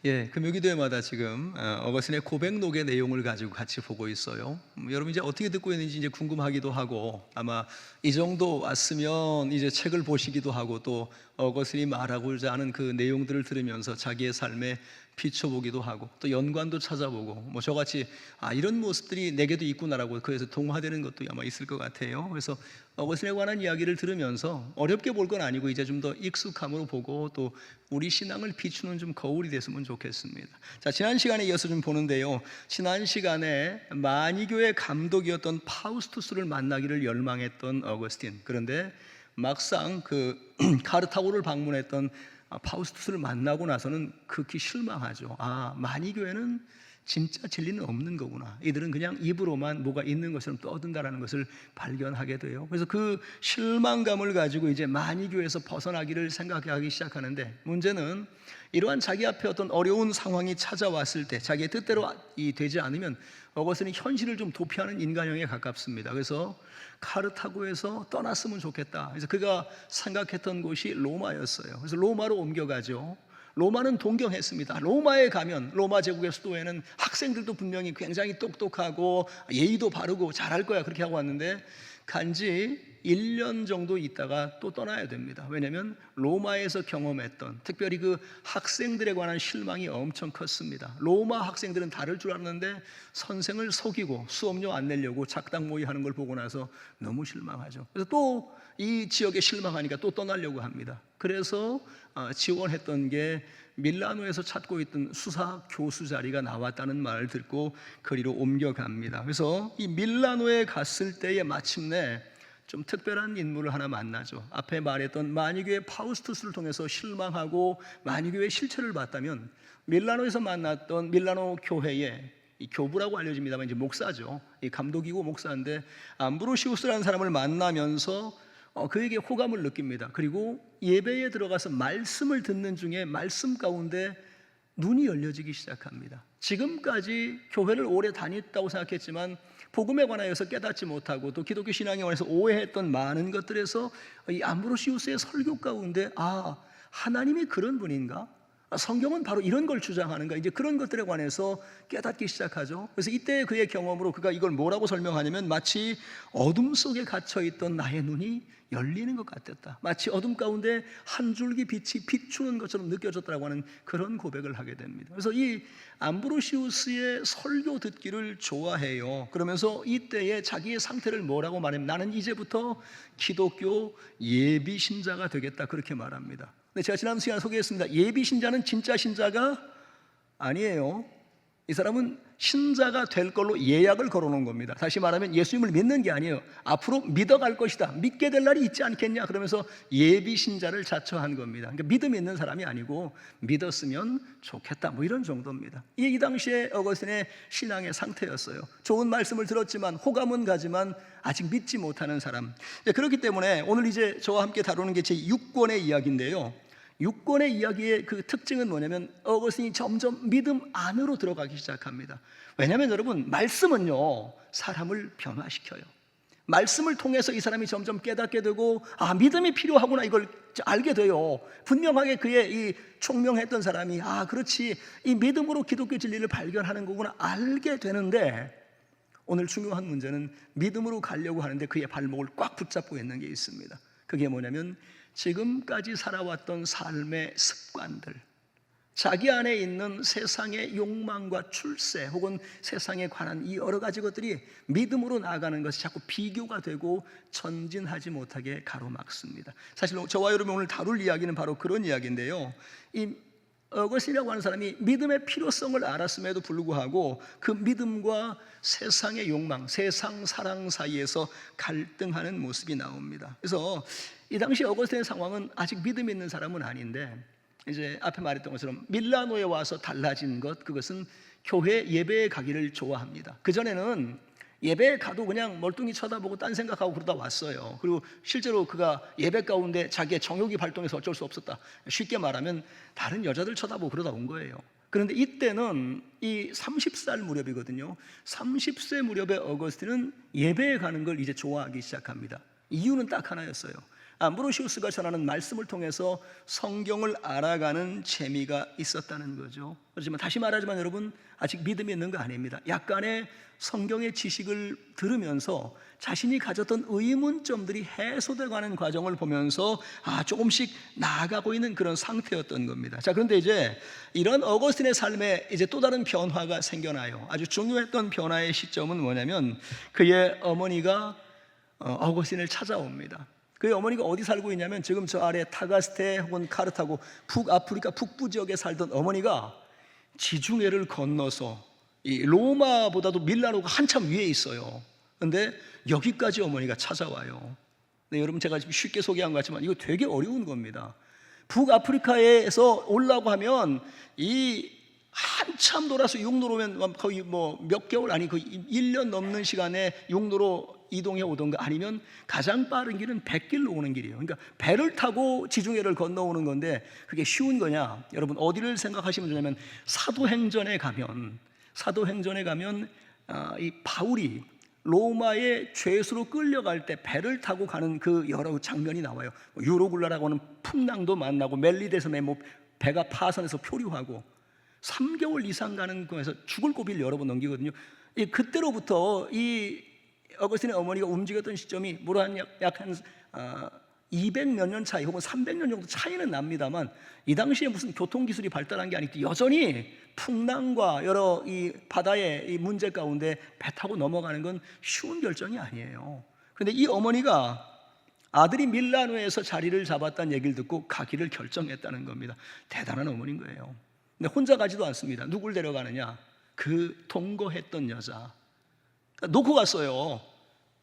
예, 금요기도회마다 지금 어거스틴의 고백록의 내용을 가지고 같이 보고 있어요. 여러분 이제 어떻게 듣고 있는지 이제 궁금하기도 하고, 아마 이 정도 왔으면 이제 책을 보시기도 하고, 또 어거스틴이 말하고자 하는 그 내용들을 들으면서 자기의 삶에 비춰보기도 하고, 또 연관도 찾아보고, 뭐 저같이 이런 모습들이 내게도 있구나라고 그래서 동화되는 것도 아마 있을 것 같아요. 그래서 어거스틴에 관한 이야기를 들으면서 어렵게 볼 건 아니고 이제 좀 더 익숙함으로 보고, 또 우리 신앙을 비추는 좀 거울이 됐으면 좋겠습니다. 자, 지난 시간에 이어서 좀 보는데요, 지난 시간에 마니교의 감독이었던 파우스투스를 만나기를 열망했던 어거스틴, 그런데 막상 그 카르타고를 방문했던 파우스투스를 만나고 나서는 극히 실망하죠. 마니교회는 진짜 진리는 없는 거구나. 이들은 그냥 입으로만 뭐가 있는 것처럼 떠든다라는 것을 발견하게 돼요. 그래서 그 실망감을 가지고 이제 마니교회에서 벗어나기를 생각하기 시작하는데, 문제는 이러한 자기 앞에 어떤 어려운 상황이 찾아왔을 때 자기의 뜻대로 되지 않으면 어거스틴이 현실을 좀 도피하는 인간형에 가깝습니다. 그래서 카르타고에서 떠났으면 좋겠다. 그래서 그가 생각했던 곳이 로마였어요. 그래서 로마로 옮겨가죠. 로마는 동경했습니다. 로마에 가면, 로마 제국의 수도에는 학생들도 분명히 굉장히 똑똑하고 예의도 바르고 잘할 거야, 그렇게 하고 왔는데 간지 1년 정도 있다가 또 떠나야 됩니다. 왜냐하면 로마에서 경험했던, 특별히 그 학생들에 관한 실망이 엄청 컸습니다. 로마 학생들은 다를 줄 알았는데 선생을 속이고 수업료 안 내려고 작당 모의하는 걸 보고 나서 너무 실망하죠. 그래서 또 이 지역에 실망하니까 또 떠나려고 합니다. 그래서 지원했던 게 밀라노에서 찾고 있던 수사 교수 자리가 나왔다는 말을 듣고 그리로 옮겨갑니다. 그래서 이 밀라노에 갔을 때에 마침내 좀 특별한 인물을 하나 만나죠. 앞에 말했던 마니교의 파우스투스를 통해서 실망하고 마니교의 실체를 봤다면, 밀라노에서 만났던 밀라노 교회의 이 교부라고 알려집니다만 이제 목사죠. 이 감독이고 목사인데 암브로시우스라는 사람을 만나면서 그에게 호감을 느낍니다. 그리고 예배에 들어가서 말씀을 듣는 중에 말씀 가운데 눈이 열려지기 시작합니다. 지금까지 교회를 오래 다녔다고 생각했지만 복음에 관하여서 깨닫지 못하고 또 기독교 신앙에 관해서 오해했던 많은 것들에서 이 암브로시우스의 설교 가운데 하나님이 그런 분인가? 성경은 바로 이런 걸 주장하는가? 이제 그런 것들에 관해서 깨닫기 시작하죠. 그래서 이때 그의 경험으로 그가 이걸 뭐라고 설명하냐면, 마치 어둠 속에 갇혀있던 나의 눈이 열리는 것 같았다. 마치 어둠 가운데 한 줄기 빛이 비추는 것처럼 느껴졌다고 하는 그런 고백을 하게 됩니다. 그래서 이 암브로시우스의 설교 듣기를 좋아해요. 그러면서 이때의 자기의 상태를 뭐라고 말하면, 나는 이제부터 기독교 예비 신자가 되겠다, 그렇게 말합니다. 근데 제가 지난 시간에 소개했습니다. 예비 신자는 진짜 신자가 아니에요. 이 사람은 신자가 될 걸로 예약을 걸어놓은 겁니다. 다시 말하면 예수님을 믿는 게 아니에요. 앞으로 믿어갈 것이다, 믿게 될 날이 있지 않겠냐, 그러면서 예비 신자를 자처한 겁니다. 그러니까 믿음 있는 사람이 아니고 믿었으면 좋겠다, 뭐 이런 정도입니다. 이 당시에 어거스틴의 신앙의 상태였어요. 좋은 말씀을 들었지만 호감은 가지만 아직 믿지 못하는 사람. 그렇기 때문에 오늘 이제 저와 함께 다루는 게 제 6권의 이야기인데요, 6권의 이야기의 그 특징은 뭐냐면, 어거스틴이 점점 믿음 안으로 들어가기 시작합니다. 왜냐하면 여러분, 말씀은요 사람을 변화시켜요. 말씀을 통해서 이 사람이 점점 깨닫게 되고 믿음이 필요하구나, 이걸 알게 돼요. 분명하게 그의 이 총명했던 사람이 그렇지, 이 믿음으로 기독교 진리를 발견하는 거구나 알게 되는데, 오늘 중요한 문제는 믿음으로 가려고 하는데 그의 발목을 꽉 붙잡고 있는 게 있습니다. 그게 뭐냐면, 지금까지 살아왔던 삶의 습관들, 자기 안에 있는 세상의 욕망과 출세 혹은 세상에 관한 이 여러 가지 것들이 믿음으로 나아가는 것이 자꾸 비교가 되고 전진하지 못하게 가로막습니다. 사실 저와 여러분이 오늘 다룰 이야기는 바로 그런 이야기인데요, 이 어거스틴이라고 하는 사람이 믿음의 필요성을 알았음에도 불구하고 그 믿음과 세상의 욕망, 세상 사랑 사이에서 갈등하는 모습이 나옵니다. 그래서 이 당시 어거스틴의 상황은 아직 믿음 있는 사람은 아닌데, 이제 앞에 말했던 것처럼 밀라노에 와서 달라진 것, 그것은 교회 예배에 가기를 좋아합니다. 그전에는 예배에 가도 그냥 멀뚱히 쳐다보고 딴 생각하고 그러다 왔어요. 그리고 실제로 그가 예배 가운데 자기의 정욕이 발동해서 어쩔 수 없었다, 쉽게 말하면 다른 여자들 쳐다보고 그러다 온 거예요. 그런데 이때는 이 30살 무렵이거든요. 30세 무렵의 어거스틴은 예배에 가는 걸 이제 좋아하기 시작합니다. 이유는 딱 하나였어요. 암브로시우스가 전하는 말씀을 통해서 성경을 알아가는 재미가 있었다는 거죠. 그렇지만 다시 말하지만 여러분, 아직 믿음이 있는 거 아닙니다. 약간의 성경의 지식을 들으면서 자신이 가졌던 의문점들이 해소되어가는 과정을 보면서 조금씩 나아가고 있는 그런 상태였던 겁니다. 자, 그런데 이제 이런 어거스틴의 삶에 이제 또 다른 변화가 생겨나요. 아주 중요했던 변화의 시점은 뭐냐면, 그의 어머니가 어거스틴을 찾아옵니다. 그의 어머니가 어디 살고 있냐면, 지금 저 아래 타가스테 혹은 카르타고 북아프리카 북부 지역에 살던 어머니가 지중해를 건너서 이 로마보다도 밀라노가 한참 위에 있어요. 그런데 여기까지 어머니가 찾아와요. 네, 여러분, 제가 지금 쉽게 소개한 것 같지만 이거 되게 어려운 겁니다. 북아프리카에서 오려고 하면 이 한참 돌아서 육로로 오면 거의 뭐 몇 개월, 아니 거의 1년 넘는 시간에 육로로 이동해 오던가, 아니면 가장 빠른 길은 100길로 오는 길이에요. 그러니까 배를 타고 지중해를 건너오는 건데 그게 쉬운 거냐? 여러분, 어디를 생각하시면 되냐면, 사도행전에 가면 이 바울이 로마의 죄수로 끌려갈 때 배를 타고 가는 그 여러 장면이 나와요. 유로굴라라고 하는 풍랑도 만나고, 멜리데섬에 뭐 배가 파선해서 표류하고 3개월 이상 가는 거에서 죽을 고비를 여러 번 넘기거든요. 그때로부터 이 어거스틴의 어머니가 움직였던 시점이 약한 200몇 년 차이 혹은 300년 정도 차이는 납니다만, 이 당시에 무슨 교통기술이 발달한 게 아니고 여전히 풍랑과 여러 이 바다의 이 문제 가운데 배 타고 넘어가는 건 쉬운 결정이 아니에요. 그런데 이 어머니가 아들이 밀라노에서 자리를 잡았다는 얘기를 듣고 가기를 결정했다는 겁니다. 대단한 어머니인 거예요. 근데 혼자 가지도 않습니다. 누굴 데려가느냐? 그 동거했던 여자 놓고 갔어요.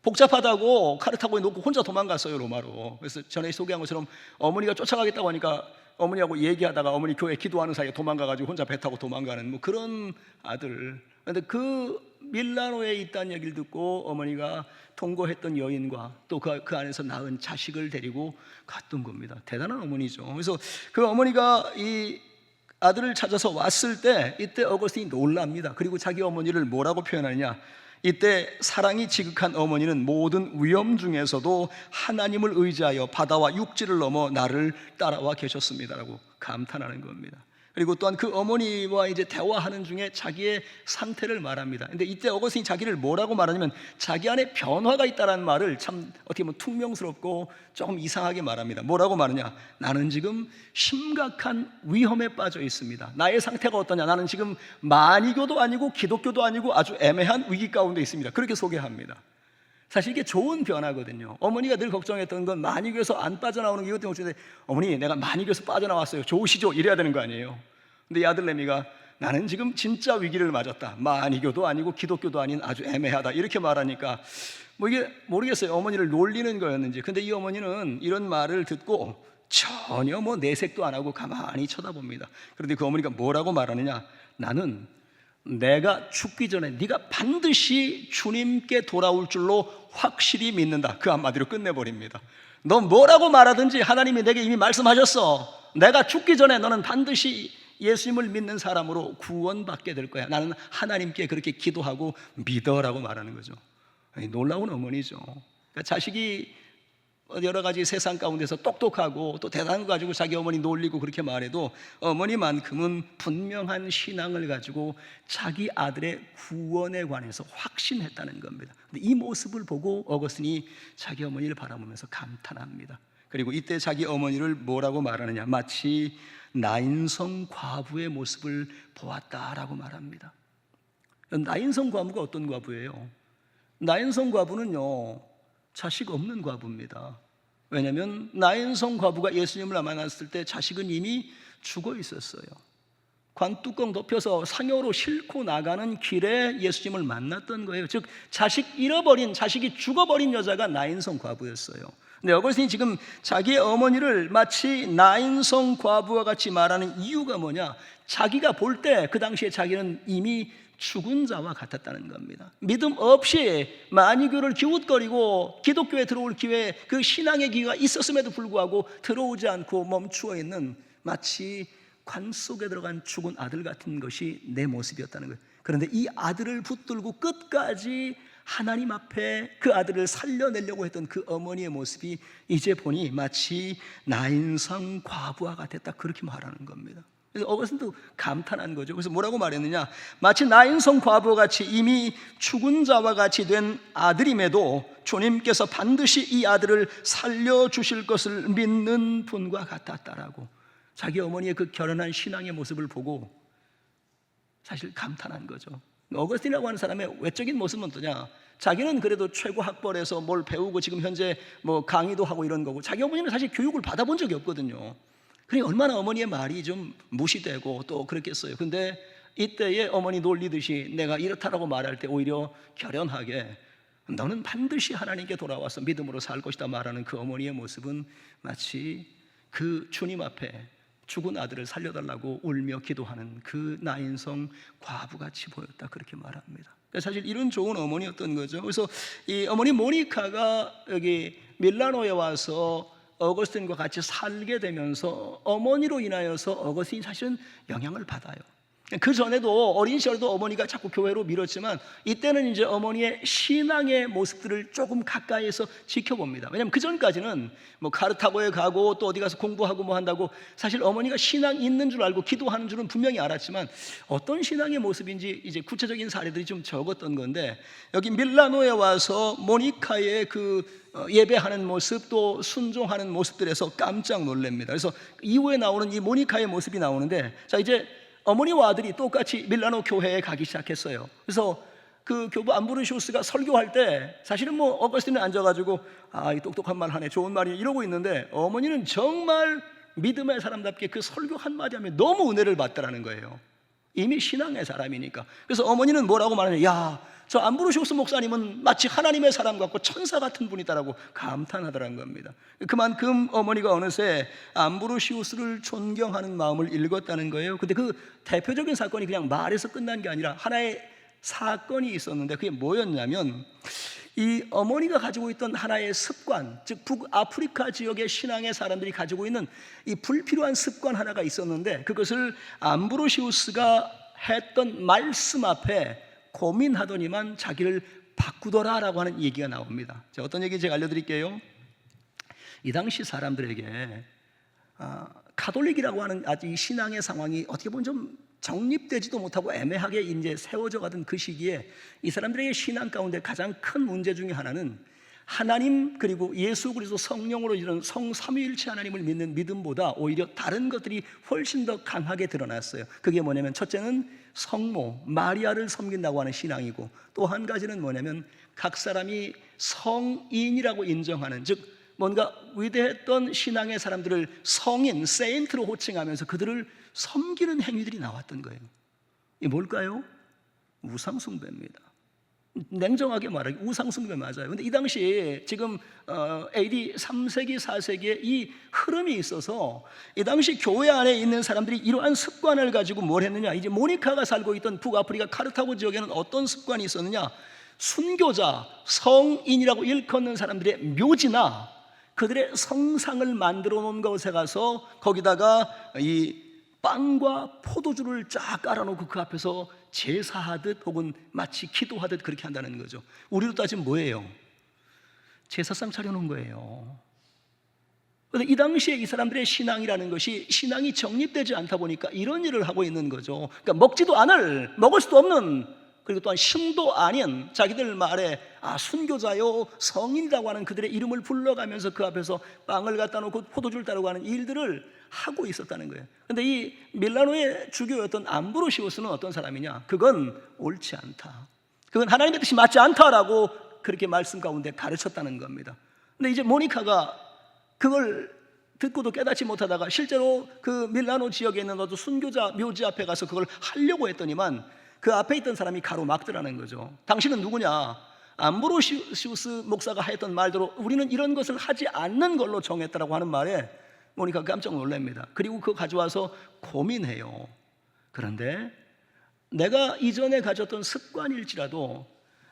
복잡하다고 카르타고에 놓고 혼자 도망갔어요, 로마로. 그래서 전에 소개한 것처럼 어머니가 쫓아가겠다고 하니까 어머니하고 얘기하다가 어머니 교회 기도하는 사이에 도망가가지고 혼자 배 타고 도망가는 뭐 그런 아들. 그런데 그 밀라노에 있다는 얘기를 듣고 어머니가 동거했던 여인과 또 그 안에서 낳은 자식을 데리고 갔던 겁니다. 대단한 어머니죠. 그래서 그 어머니가 이 아들을 찾아서 왔을 때 이때 어거스틴이 놀랍니다. 그리고 자기 어머니를 뭐라고 표현하느냐? 이때 사랑이 지극한 어머니는 모든 위험 중에서도 하나님을 의지하여 바다와 육지를 넘어 나를 따라와 계셨습니다라고 감탄하는 겁니다. 그리고 또한 그 어머니와 이제 대화하는 중에 자기의 상태를 말합니다. 근데 이때 어거스틴이 자기를 뭐라고 말하냐면, 자기 안에 변화가 있다는 말을 참 어떻게 보면 퉁명스럽고 조금 이상하게 말합니다. 뭐라고 말하냐? 나는 지금 심각한 위험에 빠져 있습니다. 나의 상태가 어떠냐? 나는 지금 만이교도 아니고 기독교도 아니고 아주 애매한 위기 가운데 있습니다. 그렇게 소개합니다. 사실 이게 좋은 변화거든요. 어머니가 늘 걱정했던 건 만이교에서 안 빠져나오는 게 이것 때문에 걱정인데, 어머니 내가 만이교에서 빠져나왔어요, 좋으시죠? 이래야 되는 거 아니에요. 근데 이 아들내미가 나는 지금 진짜 위기를 맞았다, 만이교도 아니고 기독교도 아닌 아주 애매하다, 이렇게 말하니까 뭐 이게 모르겠어요, 어머니를 놀리는 거였는지. 근데 이 어머니는 이런 말을 듣고 전혀 뭐 내색도 안 하고 가만히 쳐다봅니다. 그런데 그 어머니가 뭐라고 말하느냐? 나는 내가 죽기 전에 네가 반드시 주님께 돌아올 줄로 확실히 믿는다. 그 한마디로 끝내버립니다. 너 뭐라고 말하든지 하나님이 내게 이미 말씀하셨어. 내가 죽기 전에 너는 반드시 예수님을 믿는 사람으로 구원받게 될 거야. 나는 하나님께 그렇게 기도하고 믿어라고 말하는 거죠. 놀라운 어머니죠. 그러니까 자식이 여러 가지 세상 가운데서 똑똑하고 또 대단한 거 가지고 자기 어머니 놀리고 그렇게 말해도, 어머니만큼은 분명한 신앙을 가지고 자기 아들의 구원에 관해서 확신했다는 겁니다. 근데 이 모습을 보고 어거스틴이 자기 어머니를 바라보면서 감탄합니다. 그리고 이때 자기 어머니를 뭐라고 말하느냐? 마치 나인성 과부의 모습을 보았다라고 말합니다. 나인성 과부가 어떤 과부예요? 나인성 과부는요, 자식 없는 과부입니다. 왜냐하면 나인성 과부가 예수님을 만났을 때 자식은 이미 죽어 있었어요. 관뚜껑 덮여서 상여로 싣고 나가는 길에 예수님을 만났던 거예요. 즉 자식이 죽어버린 여자가 나인성 과부였어요. 근데 어거스틴이 지금 자기의 어머니를 마치 나인성 과부와 같이 말하는 이유가 뭐냐? 자기가 볼 때 그 당시에 자기는 이미 죽은 자와 같았다는 겁니다. 믿음 없이 만이교를 기웃거리고 기독교에 들어올 기회에 그 신앙의 기회가 있었음에도 불구하고 들어오지 않고 멈추어 있는, 마치 관 속에 들어간 죽은 아들 같은 것이 내 모습이었다는 거예요. 그런데 이 아들을 붙들고 끝까지 하나님 앞에 그 아들을 살려내려고 했던 그 어머니의 모습이 이제 보니 마치 나인성 과부와 같았다, 그렇게 말하는 겁니다. 그래서 어거스틴도 감탄한 거죠. 그래서 뭐라고 말했느냐, 마치 나인성 과부와 같이 이미 죽은 자와 같이 된 아들임에도 주님께서 반드시 이 아들을 살려주실 것을 믿는 분과 같았다라고 자기 어머니의 그 결연한 신앙의 모습을 보고 사실 감탄한 거죠. 어거스틴이라고 하는 사람의 외적인 모습은 어떠냐, 자기는 그래도 최고 학벌에서 뭘 배우고 지금 현재 뭐 강의도 하고 이런 거고, 자기 어머니는 사실 교육을 받아본 적이 없거든요. 그러니 얼마나 어머니의 말이 좀 무시되고 또 그랬겠어요. 근데 이때에 어머니 놀리듯이 내가 이렇다라고 말할 때 오히려 결연하게 너는 반드시 하나님께 돌아와서 믿음으로 살 것이다 말하는 그 어머니의 모습은 마치 그 주님 앞에 죽은 아들을 살려달라고 울며 기도하는 그 나인성 과부같이 보였다, 그렇게 말합니다. 사실 이런 좋은 어머니였던 거죠. 그래서 이 어머니 모니카가 여기 밀라노에 와서 어거스틴과 같이 살게 되면서 어머니로 인하여서 어거스틴이 사실은 영향을 받아요. 그 전에도 어린 시절도 어머니가 자꾸 교회로 밀었지만 이때는 이제 어머니의 신앙의 모습들을 조금 가까이에서 지켜봅니다. 왜냐하면 그 전까지는 뭐 카르타고에 가고 또 어디 가서 공부하고 뭐 한다고 사실 어머니가 신앙 있는 줄 알고 기도하는 줄은 분명히 알았지만 어떤 신앙의 모습인지 이제 구체적인 사례들이 좀 적었던 건데, 여기 밀라노에 와서 모니카의 그 예배하는 모습 또 순종하는 모습들에서 깜짝 놀랍니다. 그래서 이후에 나오는 이 모니카의 모습이 나오는데, 자 이제 어머니와 아들이 똑같이 밀라노 교회에 가기 시작했어요. 그래서 그 교부 암브로시우스가 설교할 때 사실은 뭐 어거스틴은 앉아가지고 이 똑똑한 말 하네, 좋은 말이 이러고 있는데, 어머니는 정말 믿음의 사람답게 그 설교 한마디 하면 너무 은혜를 받더라는 거예요. 이미 신앙의 사람이니까. 그래서 어머니는 뭐라고 말하냐, 야, 저 암브로시우스 목사님은 마치 하나님의 사람 같고 천사 같은 분이다라고 감탄하더라는 겁니다. 그만큼 어머니가 어느새 암브로시우스를 존경하는 마음을 읽었다는 거예요. 근데 그 대표적인 사건이 그냥 말에서 끝난 게 아니라 하나의 사건이 있었는데, 그게 뭐였냐면 이 어머니가 가지고 있던 하나의 습관, 즉 북아프리카 지역의 신앙의 사람들이 가지고 있는 이 불필요한 습관 하나가 있었는데, 그것을 암브로시우스가 했던 말씀 앞에 고민하더니만 자기를 바꾸더라라고 하는 얘기가 나옵니다. 자, 어떤 얘기 제가 알려드릴게요. 이 당시 사람들에게 가톨릭이라고 하는 아주 이 신앙의 상황이 어떻게 보면 좀 정립되지도 못하고 애매하게 이제 세워져 가던 그 시기에 이 사람들에게 신앙 가운데 가장 큰 문제 중에 하나는 하나님 그리고 예수 그리스도 성령으로 이루는 성삼위일체 하나님을 믿는 믿음보다 오히려 다른 것들이 훨씬 더 강하게 드러났어요. 그게 뭐냐면 첫째는 성모 마리아를 섬긴다고 하는 신앙이고, 또 한 가지는 뭐냐면 각 사람이 성인이라고 인정하는, 즉 뭔가 위대했던 신앙의 사람들을 성인, 세인트로 호칭하면서 그들을 섬기는 행위들이 나왔던 거예요. 이게 뭘까요? 우상숭배입니다. 냉정하게 말하기 우상숭배 맞아요. 근데 이 당시에 지금 AD 3세기 4세기에 이 흐름이 있어서 이 당시 교회 안에 있는 사람들이 이러한 습관을 가지고 뭘 했느냐, 이제 모니카가 살고 있던 북아프리카 카르타고 지역에는 어떤 습관이 있었느냐, 순교자, 성인이라고 일컫는 사람들의 묘지나 그들의 성상을 만들어 놓은 곳에 가서 거기다가 이 빵과 포도주를 쫙 깔아놓고 그 앞에서 제사하듯 혹은 마치 기도하듯 그렇게 한다는 거죠. 우리로 따지면 뭐예요? 제사상 차려놓은 거예요. 그런데 이 당시에 이 사람들의 신앙이라는 것이 신앙이 정립되지 않다 보니까 이런 일을 하고 있는 거죠. 그러니까 먹지도 않을, 먹을 수도 없는, 그리고 또한 신도 아닌 자기들 말에 순교자요 성인이라고 하는 그들의 이름을 불러가면서 그 앞에서 빵을 갖다 놓고 포도주를 따르고 하는 일들을 하고 있었다는 거예요. 그런데 이 밀라노의 주교였던 암브로시우스는 어떤 사람이냐, 그건 옳지 않다, 그건 하나님의 뜻이 맞지 않다라고 그렇게 말씀 가운데 가르쳤다는 겁니다. 근데 이제 모니카가 그걸 듣고도 깨닫지 못하다가 실제로 그 밀라노 지역에 있는 어떤 순교자 묘지 앞에 가서 그걸 하려고 했더니만 그 앞에 있던 사람이 가로막더라는 거죠. 당신은 누구냐? 암브로시우스 목사가 했던 말대로 우리는 이런 것을 하지 않는 걸로 정했다라고 하는 말에 모니카 깜짝 놀랍니다. 그리고 그거 가져와서 고민해요. 그런데 내가 이전에 가졌던 습관일지라도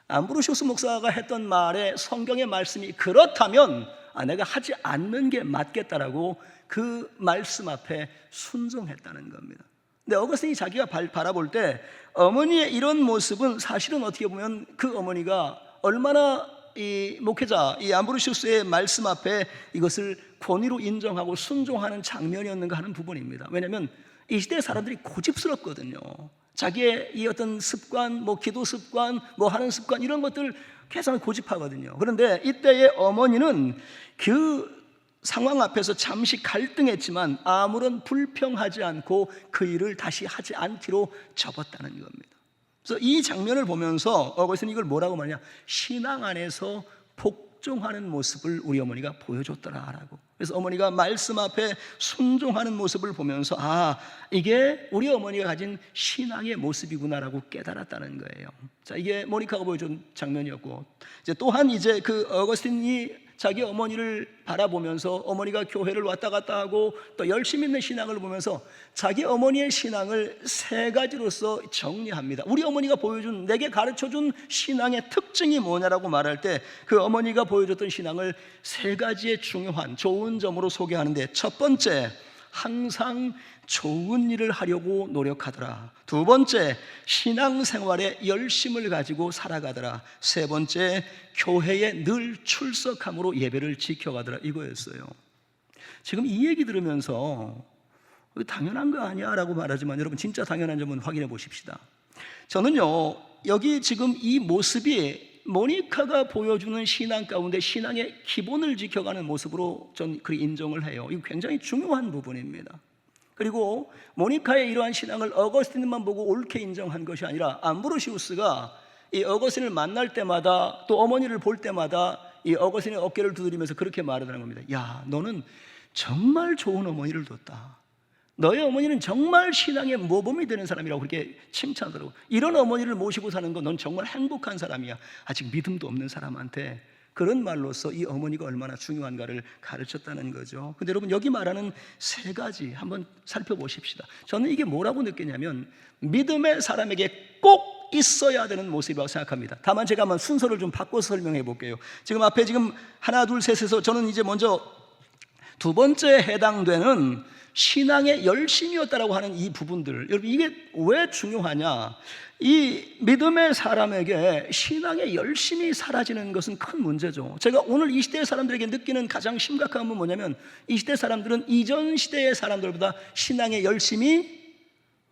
암브로시우스 목사가 했던 말에 성경의 말씀이 그렇다면 내가 하지 않는 게 맞겠다라고 그 말씀 앞에 순종했다는 겁니다. 근데 어거스틴이 자기가 바라볼 때 어머니의 이런 모습은 사실은 어떻게 보면 그 어머니가 얼마나 이 목회자 이 암브로시우스의 말씀 앞에 이것을 권위로 인정하고 순종하는 장면이었는가 하는 부분입니다. 왜냐하면 이 시대 사람들이 고집스럽거든요. 자기의 이 어떤 습관, 뭐 기도 습관, 뭐 하는 습관 이런 것들 계속 고집하거든요. 그런데 이때의 어머니는 그 상황 앞에서 잠시 갈등했지만 아무런 불평하지 않고 그 일을 다시 하지 않기로 접었다는 겁니다. 그래서 이 장면을 보면서 어거스틴이 이걸 뭐라고 말하냐, 신앙 안에서 복종하는 모습을 우리 어머니가 보여줬더라라고. 그래서 어머니가 말씀 앞에 순종하는 모습을 보면서 아, 이게 우리 어머니가 가진 신앙의 모습이구나라고 깨달았다는 거예요. 자, 이게 모니카가 보여준 장면이었고, 이제 또한 이제 그 어거스틴이 자기 어머니를 바라보면서 어머니가 교회를 왔다 갔다 하고 또 열심히 있는 신앙을 보면서 자기 어머니의 신앙을 세 가지로서 정리합니다. 우리 어머니가 보여준, 내게 가르쳐준 신앙의 특징이 뭐냐라고 말할 때 그 어머니가 보여줬던 신앙을 세 가지의 중요한 좋은 점으로 소개하는데, 첫 번째, 항상 좋은 일을 하려고 노력하더라. 두 번째, 신앙생활에 열심을 가지고 살아가더라. 세 번째, 교회에 늘 출석함으로 예배를 지켜가더라. 이거였어요. 지금 이 얘기 들으면서 당연한 거 아니야 라고 말하지만 여러분, 진짜 당연한 점은 확인해 보십시다. 저는요, 여기 지금 이 모습이 모니카가 보여주는 신앙 가운데 신앙의 기본을 지켜가는 모습으로 전 그렇게 인정을 해요. 이거 굉장히 중요한 부분입니다. 그리고 모니카의 이러한 신앙을 어거스틴만 보고 옳게 인정한 것이 아니라 암브로시우스가 이 어거스틴을 만날 때마다 또 어머니를 볼 때마다 이 어거스틴의 어깨를 두드리면서 그렇게 말하는 겁니다. 야, 너는 정말 좋은 어머니를 뒀다. 너의 어머니는 정말 신앙의 모범이 되는 사람이라고 그렇게 칭찬하더라고. 이런 어머니를 모시고 사는 건 넌 정말 행복한 사람이야. 아직 믿음도 없는 사람한테 그런 말로써 이 어머니가 얼마나 중요한가를 가르쳤다는 거죠. 근데 여러분, 여기 말하는 세 가지 한번 살펴보십시다. 저는 이게 뭐라고 느끼냐면 믿음의 사람에게 꼭 있어야 되는 모습이라고 생각합니다. 다만 제가 한번 순서를 좀 바꿔서 설명해 볼게요. 지금 앞에 지금 하나 둘 셋에서 저는 이제 먼저 두 번째에 해당되는 신앙의 열심이었다라고 하는 이 부분들, 여러분 이게 왜 중요하냐, 이 믿음의 사람에게 신앙의 열심이 사라지는 것은 큰 문제죠. 제가 오늘 이 시대의 사람들에게 느끼는 가장 심각한 건 뭐냐면, 이 시대 사람들은 이전 시대의 사람들보다 신앙의 열심이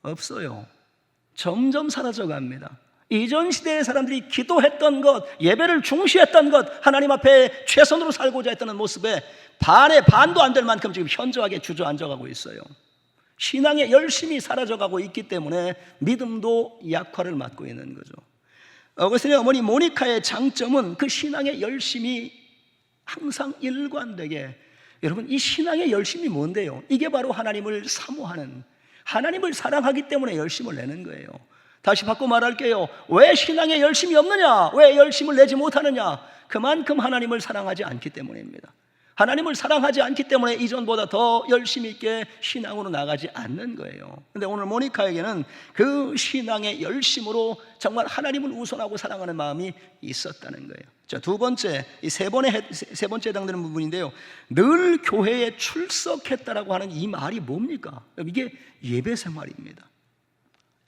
없어요. 점점 사라져 갑니다. 이전 시대의 사람들이 기도했던 것, 예배를 중시했던 것, 하나님 앞에 최선으로 살고자 했다는 모습에 반의 반도 안 될 만큼 지금 현저하게 주저앉아가고 있어요. 신앙의 열심이 사라져가고 있기 때문에 믿음도 약화를 맞고 있는 거죠. 어거스틴의 어머니 모니카의 장점은 그 신앙의 열심이 항상 일관되게, 여러분 이 신앙의 열심이 뭔데요? 이게 바로 하나님을 사모하는, 하나님을 사랑하기 때문에 열심을 내는 거예요. 다시 바꿔 말할게요. 왜 신앙에 열심이 없느냐? 왜 열심을 내지 못하느냐? 그만큼 하나님을 사랑하지 않기 때문입니다. 하나님을 사랑하지 않기 때문에 이전보다 더 열심히 있게 신앙으로 나가지 않는 거예요. 그런데 오늘 모니카에게는 그 신앙의 열심으로 정말 하나님을 우선하고 사랑하는 마음이 있었다는 거예요. 자, 두 번째, 이 세 번째 해당되는 부분인데요. 늘 교회에 출석했다라고 하는 이 말이 뭡니까? 이게 예배 생활입니다.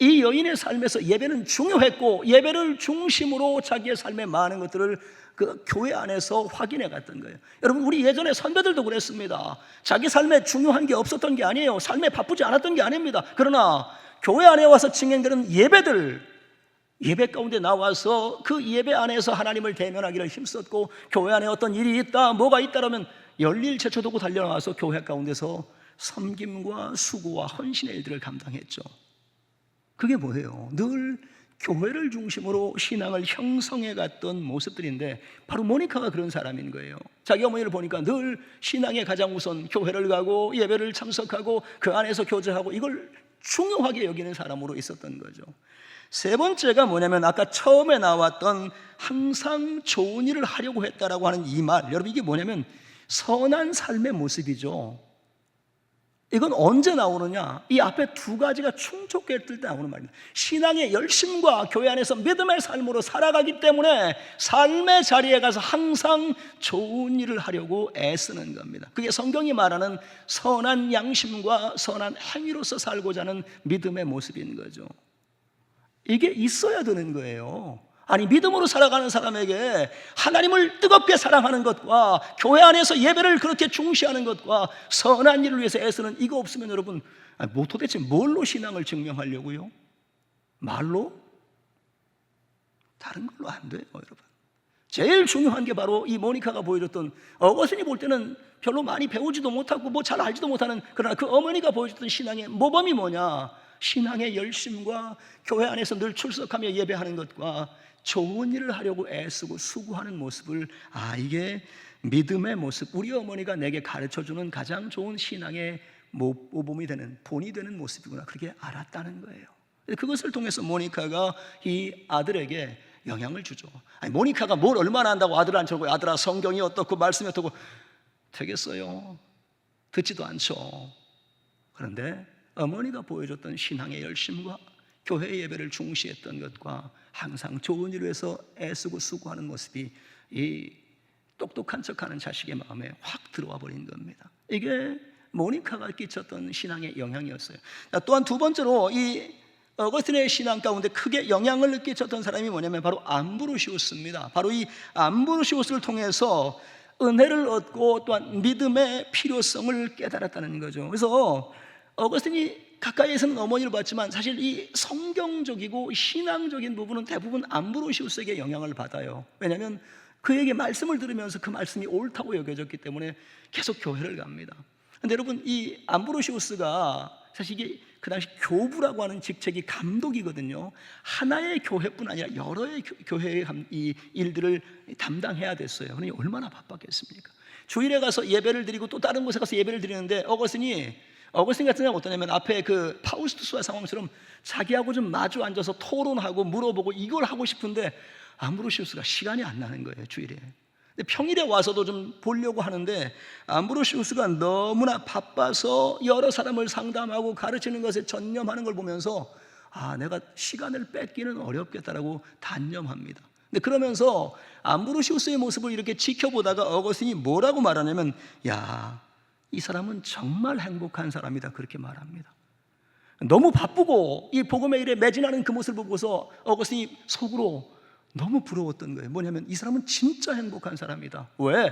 이 여인의 삶에서 예배는 중요했고, 예배를 중심으로 자기의 삶의 많은 것들을 그 교회 안에서 확인해 갔던 거예요. 여러분, 우리 예전에 선배들도 그랬습니다. 자기 삶에 중요한 게 없었던 게 아니에요. 삶에 바쁘지 않았던 게 아닙니다. 그러나 교회 안에 와서 진행되는 예배들, 예배 가운데 나와서 그 예배 안에서 하나님을 대면하기를 힘썼고, 교회 안에 어떤 일이 있다, 뭐가 있다라면 열일 제쳐두고 달려나와서 교회 가운데서 섬김과 수고와 헌신의 일들을 감당했죠. 그게 뭐예요? 늘 교회를 중심으로 신앙을 형성해 갔던 모습들인데, 바로 모니카가 그런 사람인 거예요. 자기 어머니를 보니까 늘 신앙의 가장 우선 교회를 가고 예배를 참석하고 그 안에서 교제하고 이걸 중요하게 여기는 사람으로 있었던 거죠. 세 번째가 뭐냐면, 아까 처음에 나왔던 항상 좋은 일을 하려고 했다라고 하는 이 말, 여러분 이게 뭐냐면 선한 삶의 모습이죠. 이건 언제 나오느냐? 이 앞에 두 가지가 충족했을 때 나오는 말입니다. 신앙의 열심과 교회 안에서 믿음의 삶으로 살아가기 때문에 삶의 자리에 가서 항상 좋은 일을 하려고 애쓰는 겁니다. 그게 성경이 말하는 선한 양심과 선한 행위로서 살고자 하는 믿음의 모습인 거죠. 이게 있어야 되는 거예요. 아니, 믿음으로 살아가는 사람에게 하나님을 뜨겁게 사랑하는 것과 교회 안에서 예배를 그렇게 중시하는 것과 선한 일을 위해서 애쓰는 이거 없으면 여러분, 뭐 도대체 뭘로 신앙을 증명하려고요? 말로? 다른 걸로 안 돼요, 여러분. 제일 중요한 게 바로 이 모니카가 보여줬던, 어거스틴이 볼 때는 별로 많이 배우지도 못하고 뭐 잘 알지도 못하는, 그러나 그 어머니가 보여줬던 신앙의 모범이 뭐냐? 신앙의 열심과 교회 안에서 늘 출석하며 예배하는 것과 좋은 일을 하려고 애쓰고 수고하는 모습을, 이게 믿음의 모습, 우리 어머니가 내게 가르쳐주는 가장 좋은 신앙의 모범이 되는, 본이 되는 모습이구나, 그렇게 알았다는 거예요. 그것을 통해서 모니카가 이 아들에게 영향을 주죠. 아니, 모니카가 뭘 얼마나 안다고 아들을 앉혀놓고, 아들아 성경이 어떻고 말씀이 어떻고, 되겠어요? 듣지도 않죠. 그런데 어머니가 보여줬던 신앙의 열심과 교회 예배를 중시했던 것과 항상 좋은 일을 위해서 애쓰고 수고하는 모습이 이 똑똑한 척하는 자식의 마음에 확 들어와 버린 겁니다. 이게 모니카가 끼쳤던 신앙의 영향이었어요. 또한 두 번째로 이 어거스틴의 신앙 가운데 크게 영향을 끼쳤던 사람이 뭐냐면 바로 암브로시우스입니다. 바로 이 암브로시우스를 통해서 은혜를 얻고 또한 믿음의 필요성을 깨달았다는 거죠. 그래서 어거스틴이 가까이에서는 어머니를 봤지만 사실 이 성경적이고 신앙적인 부분은 대부분 암브로시우스에게 영향을 받아요. 왜냐하면 그에게 말씀을 들으면서 그 말씀이 옳다고 여겨졌기 때문에 계속 교회를 갑니다. 그런데 여러분, 이 암브로시우스가 사실 이게 그 당시 교부라고 하는 직책이 감독이거든요. 하나의 교회뿐 아니라 여러의 교회의 이 일들을 담당해야 됐어요. 그러니 얼마나 바빴겠습니까? 주일에 가서 예배를 드리고 또 다른 곳에 가서 예배를 드리는데 어거스틴 같은 경우는 어떠냐면 앞에 그 파우스투스와 상황처럼 자기하고 좀 마주 앉아서 토론하고 물어보고 이걸 하고 싶은데 암브로시우스가 시간이 안 나는 거예요, 주일에. 근데 평일에 와서도 좀 보려고 하는데 암브로시우스가 너무나 바빠서 여러 사람을 상담하고 가르치는 것에 전념하는 걸 보면서 내가 시간을 뺏기는 어렵겠다라고 단념합니다. 근데 그러면서 암브로시우스의 모습을 이렇게 지켜보다가 어거스틴이 뭐라고 말하냐면, 이 사람은 정말 행복한 사람이다, 그렇게 말합니다. 너무 바쁘고 이 복음의 일에 매진하는 그 모습을 보고서 어거스틴이 속으로 너무 부러웠던 거예요. 뭐냐면 이 사람은 진짜 행복한 사람이다. 왜?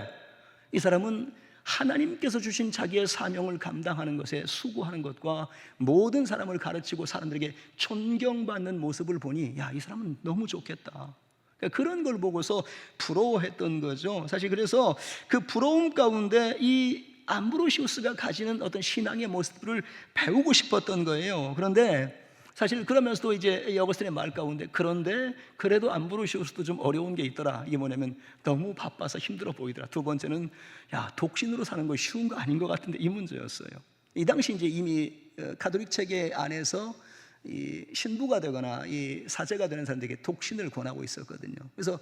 이 사람은 하나님께서 주신 자기의 사명을 감당하는 것에 수고하는 것과 모든 사람을 가르치고 사람들에게 존경받는 모습을 보니 이 사람은 너무 좋겠다. 그런 걸 보고서 부러워했던 거죠. 사실 그래서 그 부러움 가운데 이 암브로시우스가 가지는 어떤 신앙의 모습을 배우고 싶었던 거예요. 그런데 사실 그러면서도 이제 어거스틴의 말 가운데, 그런데 그래도 암브로시우스도 좀 어려운 게 있더라. 이게 뭐냐면 너무 바빠서 힘들어 보이더라. 두 번째는 독신으로 사는 거 쉬운 거 아닌 것 같은데, 이 문제였어요. 이 당시 이제 이미 가톨릭 체계 안에서 이 신부가 되거나 이 사제가 되는 사람들에게 독신을 권하고 있었거든요. 그래서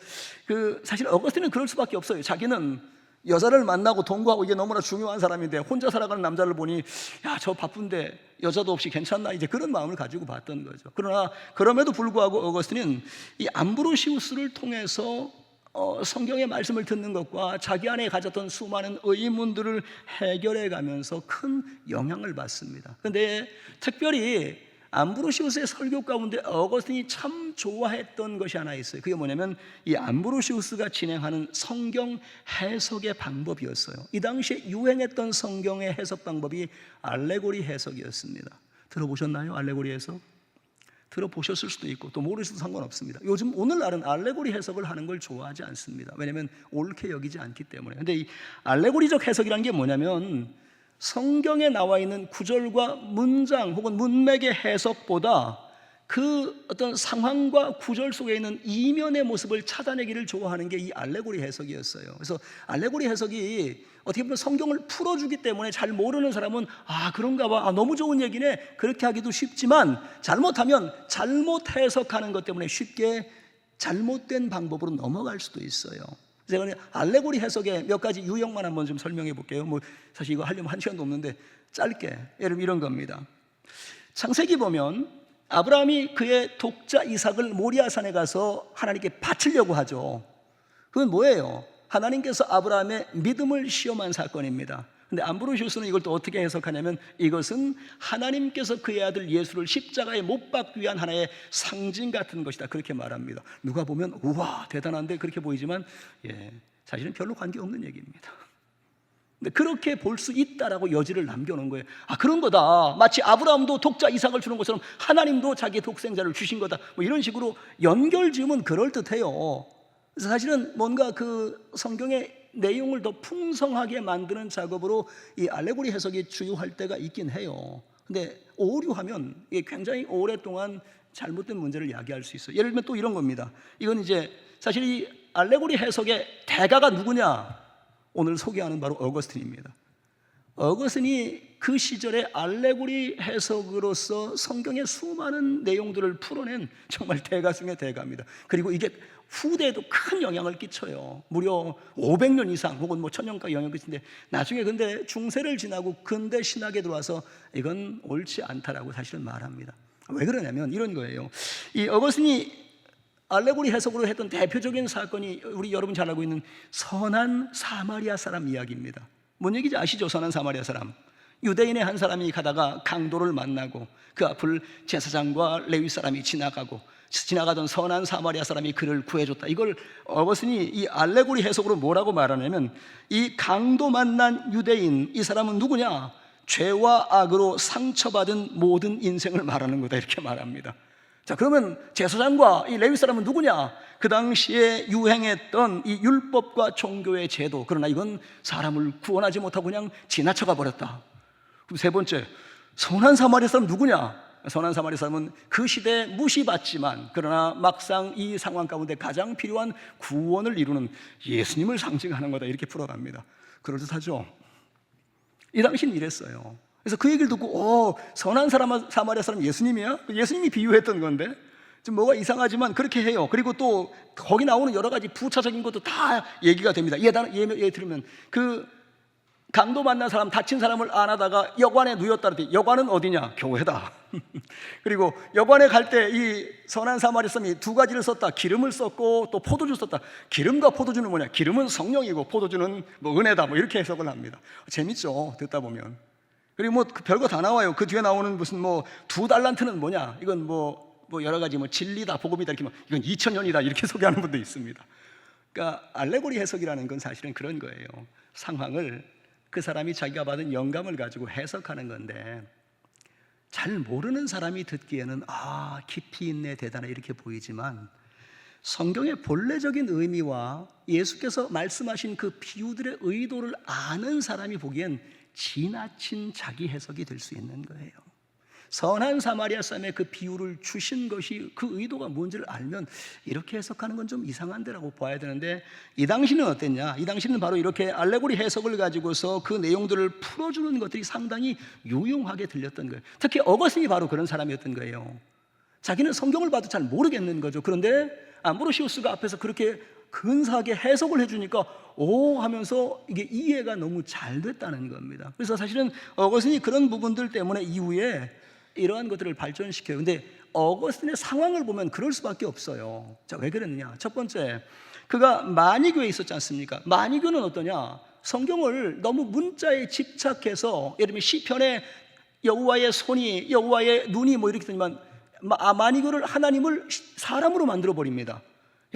사실 어거스틴은 그럴 수밖에 없어요. 자기는 여자를 만나고 동거하고 이게 너무나 중요한 사람인데 혼자 살아가는 남자를 보니 저 바쁜데 여자도 없이 괜찮나, 이제 그런 마음을 가지고 봤던 거죠. 그러나 그럼에도 불구하고 어거스틴은 이 암브로시우스를 통해서 성경의 말씀을 듣는 것과 자기 안에 가졌던 수많은 의문들을 해결해 가면서 큰 영향을 받습니다. 그런데 특별히 암브로시우스의 설교 가운데 어거스틴이 참 좋아했던 것이 하나 있어요. 그게 뭐냐면 이 암브로시우스가 진행하는 성경 해석의 방법이었어요. 이 당시에 유행했던 성경의 해석 방법이 알레고리 해석이었습니다. 들어보셨나요? 알레고리 해석? 들어보셨을 수도 있고 또 모르셔도 상관없습니다. 요즘 오늘날은 알레고리 해석을 하는 걸 좋아하지 않습니다. 왜냐하면 옳게 여기지 않기 때문에. 근데 이 알레고리적 해석이라는 게 뭐냐면 성경에 나와 있는 구절과 문장 혹은 문맥의 해석보다 그 어떤 상황과 구절 속에 있는 이면의 모습을 찾아내기를 좋아하는 게 이 알레고리 해석이었어요. 그래서 알레고리 해석이 어떻게 보면 성경을 풀어주기 때문에 잘 모르는 사람은 그런가 봐, 너무 좋은 얘기네, 그렇게 하기도 쉽지만 잘못하면 잘못 해석하는 것 때문에 쉽게 잘못된 방법으로 넘어갈 수도 있어요. 제가 알레고리 해석의 몇 가지 유형만 한번 좀 설명해 볼게요. 사실 이거 하려면 한 시간도 없는데 짧게 이런 겁니다. 창세기 보면 아브라함이 그의 독자 이삭을 모리아산에 가서 하나님께 바치려고 하죠. 그건 뭐예요? 하나님께서 아브라함의 믿음을 시험한 사건입니다. 근데 암브로시우스는 이걸 또 어떻게 해석하냐면 이것은 하나님께서 그의 아들 예수를 십자가에 못 박기 위한 하나의 상징 같은 것이다, 그렇게 말합니다. 누가 보면 우와 대단한데 그렇게 보이지만 사실은 별로 관계없는 얘기입니다. 근데 그렇게 볼 수 있다라고 여지를 남겨놓은 거예요. 아, 그런 거다. 마치 아브라함도 독자 이삭을 주는 것처럼 하나님도 자기의 독생자를 주신 거다, 뭐 이런 식으로 연결 지으면 그럴듯해요. 그래서 사실은 뭔가 그 성경의 내용을 더 풍성하게 만드는 작업으로 이 알레고리 해석이 주요할 때가 있긴 해요. 근데 오류하면 이게 굉장히 오랫동안 잘못된 문제를 야기할 수 있어요. 예를 들면 또 이런 겁니다. 이건 이제 사실 이 알레고리 해석의 대가가 누구냐? 오늘 소개하는 바로 어거스틴입니다. 어거스틴이 그 시절의 알레고리 해석으로서 성경의 수많은 내용들을 풀어낸 정말 대가 중의 대가입니다. 그리고 이게 후대에도 큰 영향을 끼쳐요. 무려 500년 이상 혹은 뭐 1000년까지 영향을 끼치는데 나중에 근데 중세를 지나고 근대 신학에 들어와서 이건 옳지 않다라고 사실은 말합니다. 왜 그러냐면 이런 거예요. 이 어거스틴이 알레고리 해석으로 했던 대표적인 사건이 우리 여러분 잘 알고 있는 선한 사마리아 사람 이야기입니다. 뭔 얘기인지 아시죠? 선한 사마리아 사람. 유대인의 한 사람이 가다가 강도를 만나고 그 앞을 제사장과 레위 사람이 지나가던 선한 사마리아 사람이 그를 구해줬다. 이걸 어거스틴이 이 알레고리 해석으로 뭐라고 말하냐면 이 강도 만난 유대인, 이 사람은 누구냐? 죄와 악으로 상처받은 모든 인생을 말하는 거다, 이렇게 말합니다. 자, 그러면 제사장과 이 레위 사람은 누구냐? 그 당시에 유행했던 이 율법과 종교의 제도, 그러나 이건 사람을 구원하지 못하고 그냥 지나쳐가 버렸다. 그럼 세 번째, 선한 사마리아 사람 누구냐? 선한 사마리아 사람은 그 시대에 무시받지만 그러나 막상 이 상황 가운데 가장 필요한 구원을 이루는 예수님을 상징하는 거다, 이렇게 풀어갑니다. 그럴듯하죠? 이 당시는 이랬어요. 그래서 그 얘기를 듣고 선한 사마리아 사람 예수님이야? 예수님이 비유했던 건데 좀 뭐가 이상하지만 그렇게 해요. 그리고 또 거기 나오는 여러 가지 부차적인 것도 다 얘기가 됩니다. 예를 들면 그 강도 만난 사람, 다친 사람을 안아다가 여관에 누웠다 그랬더니 여관은 어디냐? 교회다. 그리고 여관에 갈 때 이 선한 사마리아 사람이 두 가지를 썼다. 기름을 썼고 또 포도주를 썼다. 기름과 포도주는 뭐냐? 기름은 성령이고 포도주는 뭐 은혜다, 뭐 이렇게 해석을 합니다. 재밌죠, 듣다 보면. 그리고 뭐 별거 다 나와요. 그 뒤에 나오는 무슨 뭐 2달란트는 뭐냐? 이건 뭐 여러 가지 뭐 진리다, 복음이다, 이렇게 이건 2000년이다 이렇게 소개하는 분도 있습니다. 그러니까 알레고리 해석이라는 건 사실은 그런 거예요. 상황을 그 사람이 자기가 받은 영감을 가지고 해석하는 건데 잘 모르는 사람이 듣기에는 깊이 있네, 대단해 이렇게 보이지만 성경의 본래적인 의미와 예수께서 말씀하신 그 비유들의 의도를 아는 사람이 보기엔 지나친 자기 해석이 될 수 있는 거예요. 선한 사마리아 사람의 그 비유를 주신 것이 그 의도가 뭔지를 알면 이렇게 해석하는 건 좀 이상한데라고 봐야 되는데 이 당시는 어땠냐? 이 당시는 바로 이렇게 알레고리 해석을 가지고서 그 내용들을 풀어주는 것들이 상당히 유용하게 들렸던 거예요. 특히 어거스틴이 바로 그런 사람이었던 거예요. 자기는 성경을 봐도 잘 모르겠는 거죠. 그런데 암브로시우스가 앞에서 그렇게 근사하게 해석을 해주니까 오 하면서 이게 이해가 너무 잘 됐다는 겁니다. 그래서 사실은 어거스틴이 그런 부분들 때문에 이후에 이러한 것들을 발전시켜요. 근데 어거스틴의 상황을 보면 그럴 수밖에 없어요. 자, 왜 그랬느냐? 첫 번째, 그가 마니교에 있었지 않습니까? 마니교는 어떠냐? 성경을 너무 문자에 집착해서 예를 들면 시편에 여호와의 손이, 여호와의 눈이 뭐 이렇게 되지만 마니교를 하나님을 사람으로 만들어 버립니다.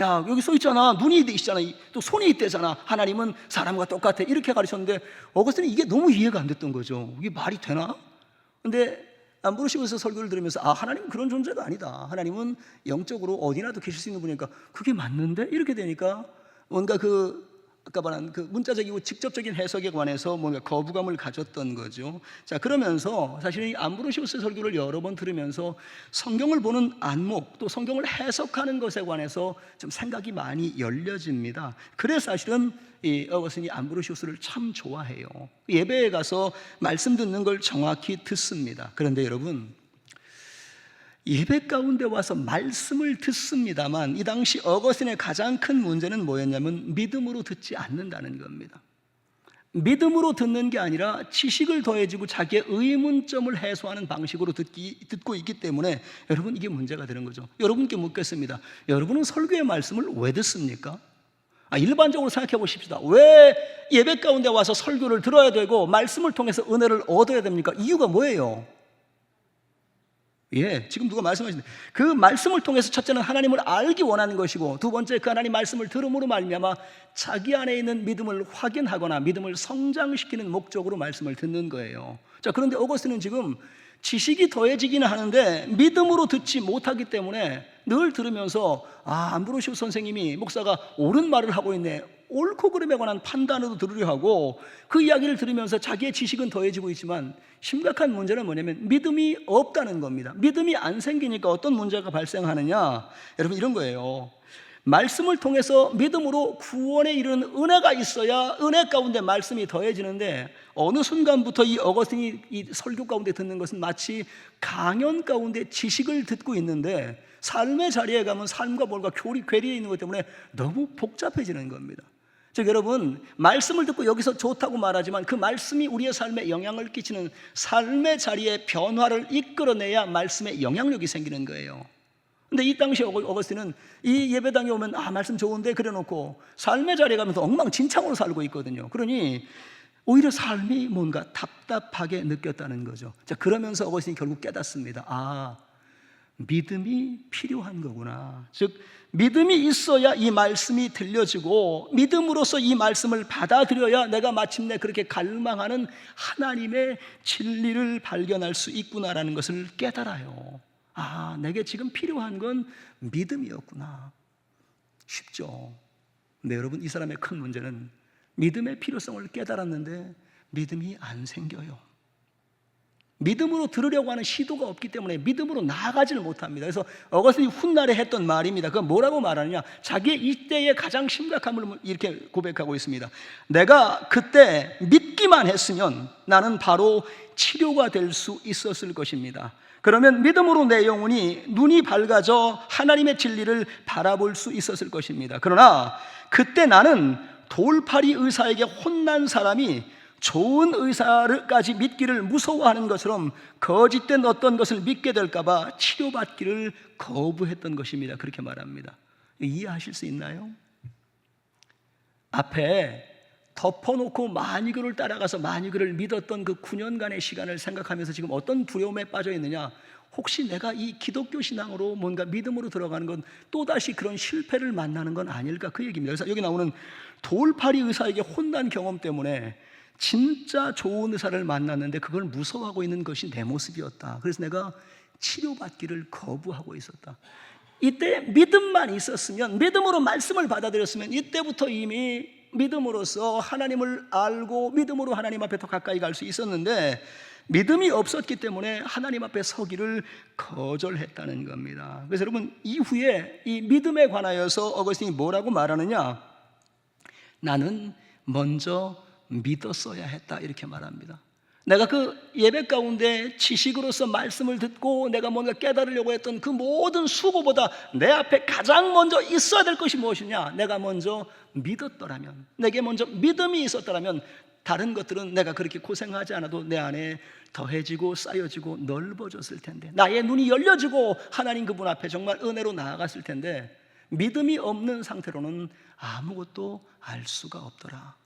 야, 여기 써 있잖아. 눈이 있잖아. 또 손이 있대잖아. 하나님은 사람과 똑같아. 이렇게 가르쳤는데 어거스틴은 이게 너무 이해가 안 됐던 거죠. 이게 말이 되나? 근데 암브로시우스 설교를 들으면서 하나님은 그런 존재가 아니다. 하나님은 영적으로 어디나도 계실 수 있는 분이니까 그게 맞는데? 이렇게 되니까 뭔가 아까 말한 그 문자적이고 직접적인 해석에 관해서 뭔가 거부감을 가졌던 거죠. 자, 그러면서 사실 이 암브로시우스 설교를 여러 번 들으면서 성경을 보는 안목, 또 성경을 해석하는 것에 관해서 좀 생각이 많이 열려집니다. 그래서 사실은 이 어거스틴이 암브로시우스를 참 좋아해요. 예배에 가서 말씀 듣는 걸 정확히 듣습니다. 그런데 여러분, 예배 가운데 와서 말씀을 듣습니다만 이 당시 어거스틴의 가장 큰 문제는 뭐였냐면 믿음으로 듣지 않는다는 겁니다. 믿음으로 듣는 게 아니라 지식을 더해지고 자기의 의문점을 해소하는 방식으로 듣고 있기 때문에 여러분, 이게 문제가 되는 거죠. 여러분께 묻겠습니다. 여러분은 설교의 말씀을 왜 듣습니까? 일반적으로 생각해 보십시다. 왜 예배 가운데 와서 설교를 들어야 되고 말씀을 통해서 은혜를 얻어야 됩니까? 이유가 뭐예요? 지금 누가 말씀하시는데 그 말씀을 통해서 첫째는 하나님을 알기 원하는 것이고, 두 번째 그 하나님 말씀을 들음으로 말미암아 자기 안에 있는 믿음을 확인하거나 믿음을 성장시키는 목적으로 말씀을 듣는 거예요. 자, 그런데 어거스틴은 지금 지식이 더해지기는 하는데 믿음으로 듣지 못하기 때문에 늘 들으면서 암브로시오 선생님이 목사가 옳은 말을 하고 있네, 옳고 그름에 관한 판단으로 들으려 하고 그 이야기를 들으면서 자기의 지식은 더해지고 있지만 심각한 문제는 뭐냐면 믿음이 없다는 겁니다. 믿음이 안 생기니까 어떤 문제가 발생하느냐, 여러분 이런 거예요. 말씀을 통해서 믿음으로 구원에 이르는 은혜가 있어야 은혜 가운데 말씀이 더해지는데, 어느 순간부터 이 어거스틴이 이 설교 가운데 듣는 것은 마치 강연 가운데 지식을 듣고 있는데 삶의 자리에 가면 삶과 뭔가 괴리에 있는 것 때문에 너무 복잡해지는 겁니다. 즉 여러분, 말씀을 듣고 여기서 좋다고 말하지만 그 말씀이 우리의 삶에 영향을 끼치는 삶의 자리에 변화를 이끌어내야 말씀의 영향력이 생기는 거예요. 근데 이 당시 어거스틴은 이 예배당에 오면 말씀 좋은데 그래놓고 삶의 자리에 가면서 엉망진창으로 살고 있거든요. 그러니 오히려 삶이 뭔가 답답하게 느꼈다는 거죠. 자, 그러면서 어거스틴이 결국 깨닫습니다. 믿음이 필요한 거구나. 즉 믿음이 있어야 이 말씀이 들려지고 믿음으로써 이 말씀을 받아들여야 내가 마침내 그렇게 갈망하는 하나님의 진리를 발견할 수 있구나라는 것을 깨달아요. 내게 지금 필요한 건 믿음이었구나. 쉽죠. 근데 여러분, 이 사람의 큰 문제는 믿음의 필요성을 깨달았는데 믿음이 안 생겨요. 믿음으로 들으려고 하는 시도가 없기 때문에 믿음으로 나아가지를 못합니다. 그래서 어거스틴이 훗날에 했던 말입니다. 그건 뭐라고 말하느냐, 자기의 이때의 가장 심각함을 이렇게 고백하고 있습니다. 내가 그때 믿기만 했으면 나는 바로 치료가 될 수 있었을 것입니다. 그러면 믿음으로 내 영혼이 눈이 밝아져 하나님의 진리를 바라볼 수 있었을 것입니다. 그러나 그때 나는 돌팔이 의사에게 혼난 사람이 좋은 의사를까지 믿기를 무서워하는 것처럼 거짓된 어떤 것을 믿게 될까 봐 치료받기를 거부했던 것입니다. 그렇게 말합니다. 이해하실 수 있나요? 앞에 덮어놓고 만이글을 따라가서 만이글을 믿었던 그 9년간의 시간을 생각하면서 지금 어떤 두려움에 빠져 있느냐, 혹시 내가 이 기독교 신앙으로 뭔가 믿음으로 들어가는 건 또다시 그런 실패를 만나는 건 아닐까, 그 얘기입니다. 그래서 여기 나오는 돌팔이 의사에게 혼난 경험 때문에 진짜 좋은 의사를 만났는데 그걸 무서워하고 있는 것이 내 모습이었다. 그래서 내가 치료받기를 거부하고 있었다. 이때 믿음만 있었으면, 믿음으로 말씀을 받아들였으면 이때부터 이미 믿음으로써 하나님을 알고 믿음으로 하나님 앞에 더 가까이 갈 수 있었는데 믿음이 없었기 때문에 하나님 앞에 서기를 거절했다는 겁니다. 그래서 여러분, 이후에 이 믿음에 관하여서 어거스틴이 뭐라고 말하느냐, 나는 먼저 믿었어야 했다, 이렇게 말합니다. 내가 그 예배 가운데 지식으로서 말씀을 듣고 내가 뭔가 깨달으려고 했던 그 모든 수고보다 내 앞에 가장 먼저 있어야 될 것이 무엇이냐, 내가 먼저 믿었더라면, 내게 먼저 믿음이 있었더라면 다른 것들은 내가 그렇게 고생하지 않아도 내 안에 더해지고 쌓여지고 넓어졌을 텐데, 나의 눈이 열려지고 하나님 그분 앞에 정말 은혜로 나아갔을 텐데 믿음이 없는 상태로는 아무것도 알 수가 없더라.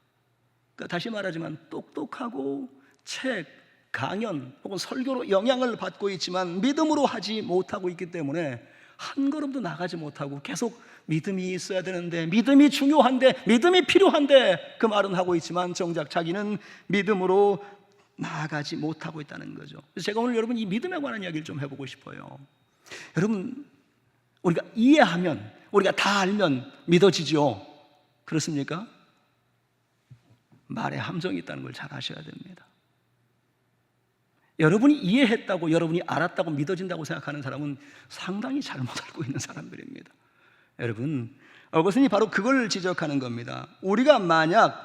그러니까 다시 말하지만 똑똑하고 책, 강연 혹은 설교로 영향을 받고 있지만 믿음으로 하지 못하고 있기 때문에 한 걸음도 나가지 못하고 계속 믿음이 있어야 되는데, 믿음이 중요한데, 믿음이 필요한데 그 말은 하고 있지만 정작 자기는 믿음으로 나아가지 못하고 있다는 거죠. 그래서 제가 오늘 여러분 이 믿음에 관한 이야기를 좀 해보고 싶어요. 여러분, 우리가 이해하면, 우리가 다 알면 믿어지죠? 그렇습니까? 말에 함정이 있다는 걸 잘 아셔야 됩니다. 여러분이 이해했다고, 여러분이 알았다고 믿어진다고 생각하는 사람은 상당히 잘못 알고 있는 사람들입니다. 여러분, 어거스틴이 바로 그걸 지적하는 겁니다. 우리가 만약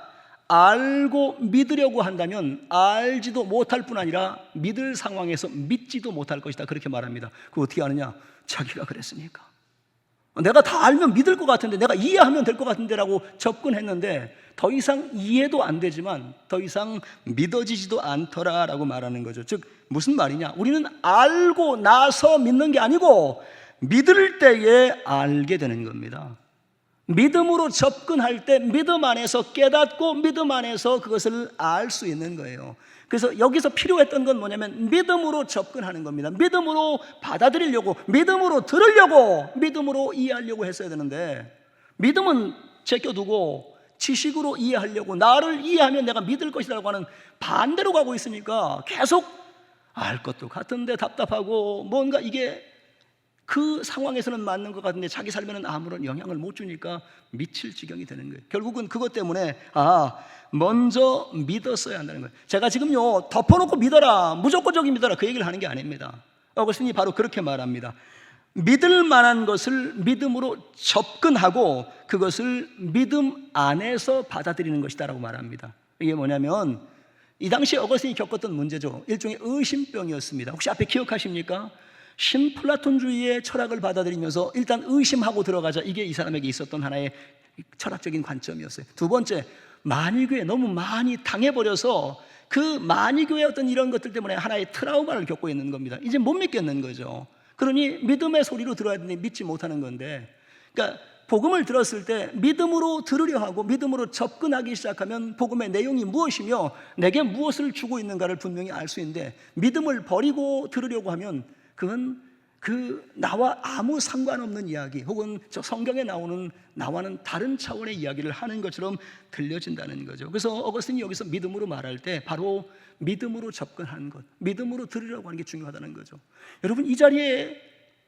알고 믿으려고 한다면 알지도 못할 뿐 아니라 믿을 상황에서 믿지도 못할 것이다, 그렇게 말합니다. 그거 어떻게 아느냐? 자기가 그랬으니까. 내가 다 알면 믿을 것 같은데, 내가 이해하면 될 것 같은데 라고 접근했는데 더 이상 이해도 안 되지만 더 이상 믿어지지도 않더라라고 말하는 거죠. 즉 무슨 말이냐, 우리는 알고 나서 믿는 게 아니고 믿을 때에 알게 되는 겁니다. 믿음으로 접근할 때 믿음 안에서 깨닫고 믿음 안에서 그것을 알 수 있는 거예요. 그래서 여기서 필요했던 건 뭐냐면 믿음으로 접근하는 겁니다. 믿음으로 받아들이려고, 믿음으로 들으려고, 믿음으로 이해하려고 했어야 되는데, 믿음은 제껴두고 지식으로 이해하려고, 나를 이해하면 내가 믿을 것이라고 하는 반대로 가고 있으니까 계속 알 것도 같은데 답답하고, 뭔가 이게 그 상황에서는 맞는 것 같은데 자기 삶에는 아무런 영향을 못 주니까 미칠 지경이 되는 거예요. 결국은 그것 때문에 먼저 믿었어야 한다는 거예요. 제가 지금요 덮어놓고 믿어라, 무조건적인 믿어라, 그 얘기를 하는 게 아닙니다. 어거스틴이 바로 그렇게 말합니다. 믿을 만한 것을 믿음으로 접근하고 그것을 믿음 안에서 받아들이는 것이다라고 말합니다. 이게 뭐냐면 이 당시 어거스틴이 겪었던 문제죠. 일종의 의심병이었습니다. 혹시 앞에 기억하십니까? 신플라톤주의의 철학을 받아들이면서 일단 의심하고 들어가자, 이게 이 사람에게 있었던 하나의 철학적인 관점이었어요. 두 번째, 만이교에 너무 많이 당해버려서 그 만이교의 어떤 이런 것들 때문에 하나의 트라우마를 겪고 있는 겁니다. 이제 못 믿겠는 거죠. 그러니 믿음의 소리로 들어야 되는데 믿지 못하는 건데, 그러니까 복음을 들었을 때 믿음으로 들으려 하고 믿음으로 접근하기 시작하면 복음의 내용이 무엇이며 내게 무엇을 주고 있는가를 분명히 알 수 있는데, 믿음을 버리고 들으려고 하면 그건 나와 아무 상관없는 이야기, 혹은 저 성경에 나오는 나와는 다른 차원의 이야기를 하는 것처럼 들려진다는 거죠. 그래서 어거스틴이 여기서 믿음으로 말할 때 바로 믿음으로 접근하는 것, 믿음으로 들으려고 하는 게 중요하다는 거죠. 여러분, 이 자리에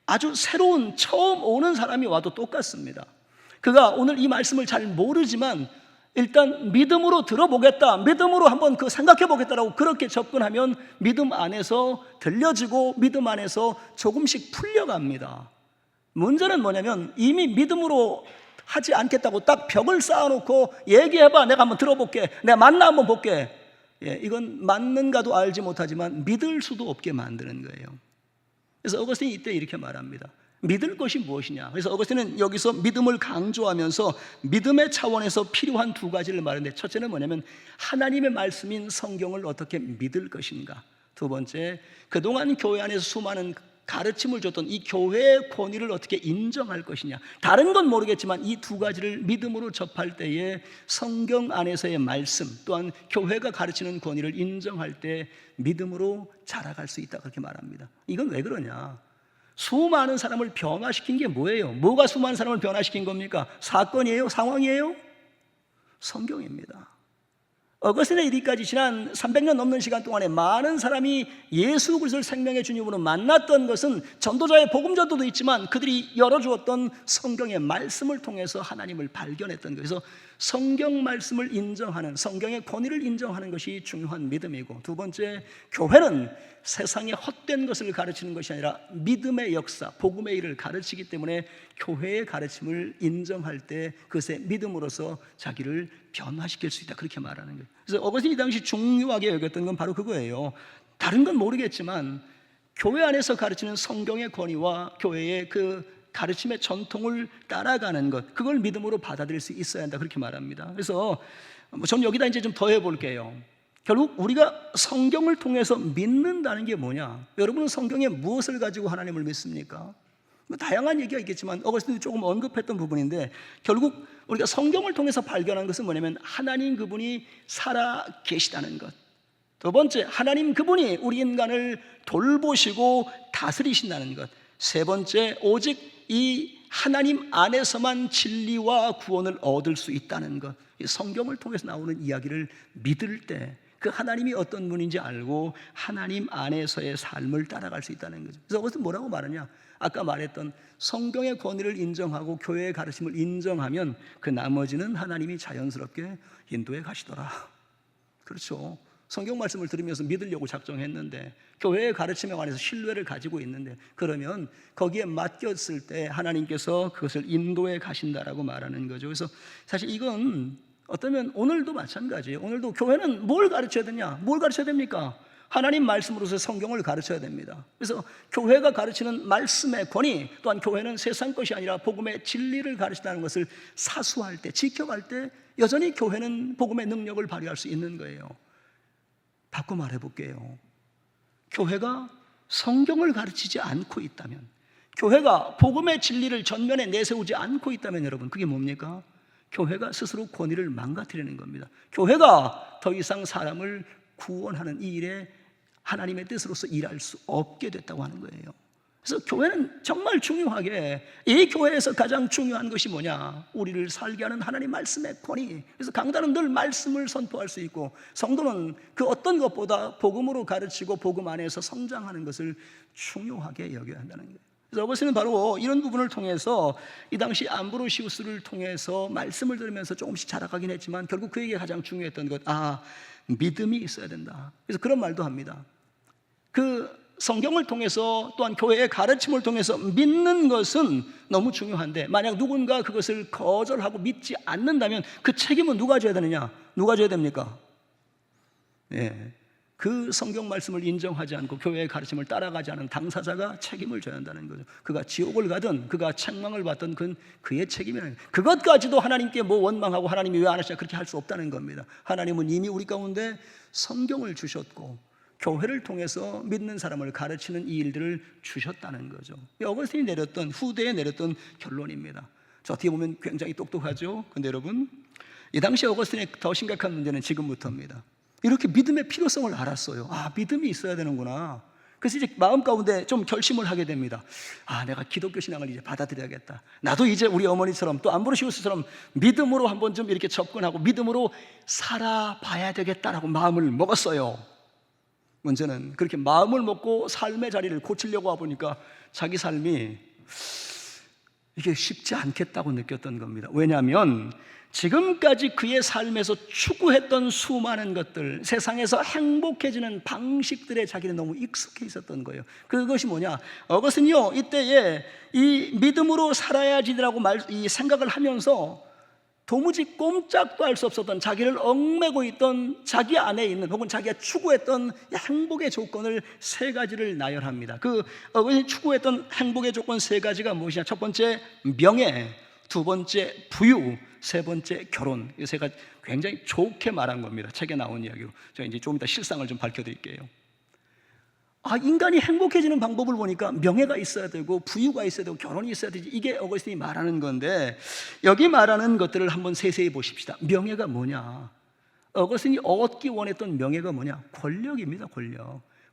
아주 새로운 처음 오는 사람이 와도 똑같습니다. 그가 오늘 이 말씀을 잘 모르지만 일단 믿음으로 들어보겠다, 믿음으로 한번 생각해 보겠다라고 그렇게 접근하면 믿음 안에서 들려지고 믿음 안에서 조금씩 풀려갑니다. 문제는 뭐냐면 이미 믿음으로 하지 않겠다고 딱 벽을 쌓아놓고 얘기해봐, 내가 한번 들어볼게, 내가 맞나 한번 볼게, 이건 맞는가도 알지 못하지만 믿을 수도 없게 만드는 거예요. 그래서 어거스틴이 이때 이렇게 말합니다. 믿을 것이 무엇이냐. 그래서 어거스틴은 여기서 믿음을 강조하면서 믿음의 차원에서 필요한 두 가지를 말하는데, 첫째는 뭐냐면 하나님의 말씀인 성경을 어떻게 믿을 것인가. 두 번째, 그동안 교회 안에서 수많은 가르침을 줬던 이 교회의 권위를 어떻게 인정할 것이냐. 다른 건 모르겠지만 이 두 가지를 믿음으로 접할 때에 성경 안에서의 말씀 또한 교회가 가르치는 권위를 인정할 때 믿음으로 자라갈 수 있다, 그렇게 말합니다. 이건 왜 그러냐. 수많은 사람을 변화시킨 게 뭐예요? 뭐가 수많은 사람을 변화시킨 겁니까? 사건이에요? 상황이에요? 성경입니다. 어거스틴의 이르기까지 지난 300년 넘는 시간 동안에 많은 사람이 예수 그리스도를 생명의 주님으로 만났던 것은 전도자의 복음 전도도 있지만 그들이 열어주었던 성경의 말씀을 통해서 하나님을 발견했던 거예요. 그래서 성경 말씀을 인정하는, 성경의 권위를 인정하는 것이 중요한 믿음이고, 두 번째, 교회는 세상의 헛된 것을 가르치는 것이 아니라 믿음의 역사, 복음의 일을 가르치기 때문에 교회의 가르침을 인정할 때 그것의 믿음으로서 자기를 변화시킬 수 있다, 그렇게 말하는 거예요. 그래서 어거스틴이 당시 중요하게 여겼던 건 바로 그거예요. 다른 건 모르겠지만 교회 안에서 가르치는 성경의 권위와 교회의 그 가르침의 전통을 따라가는 것, 그걸 믿음으로 받아들일 수 있어야 한다, 그렇게 말합니다. 그래서 전 여기다 이제 좀 더해 볼게요. 결국 우리가 성경을 통해서 믿는다는 게 뭐냐? 여러분은 성경에 무엇을 가지고 하나님을 믿습니까? 다양한 얘기가 있겠지만 어거스틴이 조금 언급했던 부분인데, 결국 우리가 성경을 통해서 발견한 것은 뭐냐면 하나님 그분이 살아 계시다는 것, 두 번째, 하나님 그분이 우리 인간을 돌보시고 다스리신다는 것, 세 번째, 오직 이 하나님 안에서만 진리와 구원을 얻을 수 있다는 것. 성경을 통해서 나오는 이야기를 믿을 때 그 하나님이 어떤 분인지 알고 하나님 안에서의 삶을 따라갈 수 있다는 거죠. 그래서 그것은 뭐라고 말하냐? 아까 말했던 성경의 권위를 인정하고 교회의 가르침을 인정하면 그 나머지는 하나님이 자연스럽게 인도해 가시더라. 그렇죠. 성경 말씀을 들으면서 믿으려고 작정했는데, 교회의 가르침에 관해서 신뢰를 가지고 있는데, 그러면 거기에 맡겼을 때 하나님께서 그것을 인도해 가신다라고 말하는 거죠. 그래서 사실 이건 어쩌면 오늘도 마찬가지예요. 오늘도 교회는 뭘 가르쳐야 되냐? 뭘 가르쳐야 됩니까? 하나님 말씀으로서 성경을 가르쳐야 됩니다. 그래서 교회가 가르치는 말씀의 권위, 또한 교회는 세상 것이 아니라 복음의 진리를 가르친다는 것을 사수할 때, 지켜갈 때 여전히 교회는 복음의 능력을 발휘할 수 있는 거예요. 바꿔 말해 볼게요. 교회가 성경을 가르치지 않고 있다면, 교회가 복음의 진리를 전면에 내세우지 않고 있다면 여러분, 그게 뭡니까? 교회가 스스로 권위를 망가뜨리는 겁니다. 교회가 더 이상 사람을 구원하는 이 일에 하나님의 뜻으로서 일할 수 없게 됐다고 하는 거예요. 그래서 교회는 정말 중요하게, 이 교회에서 가장 중요한 것이 뭐냐? 우리를 살게 하는 하나님 말씀의 권위. 그래서 강단은 늘 말씀을 선포할 수 있고, 성도는 그 어떤 것보다 복음으로 가르치고 복음 안에서 성장하는 것을 중요하게 여겨야 한다는 거예요. 그래서 어거스틴은 바로 이런 부분을 통해서 이 당시 암브로시우스를 통해서 말씀을 들으면서 조금씩 자라가긴 했지만 결국 그에게 가장 중요했던 것, 믿음이 있어야 된다. 그래서 그런 말도 합니다. 그 성경을 통해서 또한 교회의 가르침을 통해서 믿는 것은 너무 중요한데, 만약 누군가 그것을 거절하고 믿지 않는다면 그 책임은 누가 져야 되느냐? 누가 져야 됩니까? 그 성경 말씀을 인정하지 않고 교회의 가르침을 따라가지 않은 당사자가 책임을 져야 한다는 거죠. 그가 지옥을 가든 그가 책망을 받든 그건 그의 책임이라는 거예요. 그것까지도 하나님께 뭐 원망하고 하나님이 왜 안 하시냐 그렇게 할 수 없다는 겁니다. 하나님은 이미 우리 가운데 성경을 주셨고 교회를 통해서 믿는 사람을 가르치는 이 일들을 주셨다는 거죠. 어거스틴이 내렸던, 후대에 내렸던 결론입니다. 저 어떻게 보면 굉장히 똑똑하죠. 근데 여러분, 이 당시 어거스틴의 더 심각한 문제는 지금부터입니다. 이렇게 믿음의 필요성을 알았어요. 믿음이 있어야 되는구나. 그래서 이제 마음 가운데 좀 결심을 하게 됩니다. 내가 기독교 신앙을 이제 받아들여야겠다. 나도 이제 우리 어머니처럼 또 암브로시우스처럼 믿음으로 한번 좀 이렇게 접근하고 믿음으로 살아봐야 되겠다라고 마음을 먹었어요. 문제는 그렇게 마음을 먹고 삶의 자리를 고치려고 와보니까 자기 삶이 이게 쉽지 않겠다고 느꼈던 겁니다. 왜냐하면 지금까지 그의 삶에서 추구했던 수많은 것들, 세상에서 행복해지는 방식들에 자기는 너무 익숙해 있었던 거예요. 그것이 뭐냐? 어거스틴이요, 이때에 이 믿음으로 살아야지라고 이 생각을 하면서 도무지 꼼짝도 할 수 없었던, 자기를 얽매고 있던 자기 안에 있는 혹은 자기가 추구했던 행복의 조건을 세 가지를 나열합니다. 그 어거스틴이 추구했던 행복의 조건 세 가지가 무엇이냐? 첫 번째 명예, 두 번째 부유, 세 번째 결혼. 이 세 가지 굉장히 좋게 말한 겁니다. 책에 나온 이야기로. 제가 이제 좀 이따 실상을 좀 밝혀드릴게요. 인간이 행복해지는 방법을 보니까 명예가 있어야 되고 부유가 있어야 되고 결혼이 있어야 되지, 이게 어거스틴이 말하는 건데, 여기 말하는 것들을 한번 세세히 보십시다. 명예가 뭐냐? 어거스틴이 얻기 원했던 명예가 뭐냐? 권력입니다.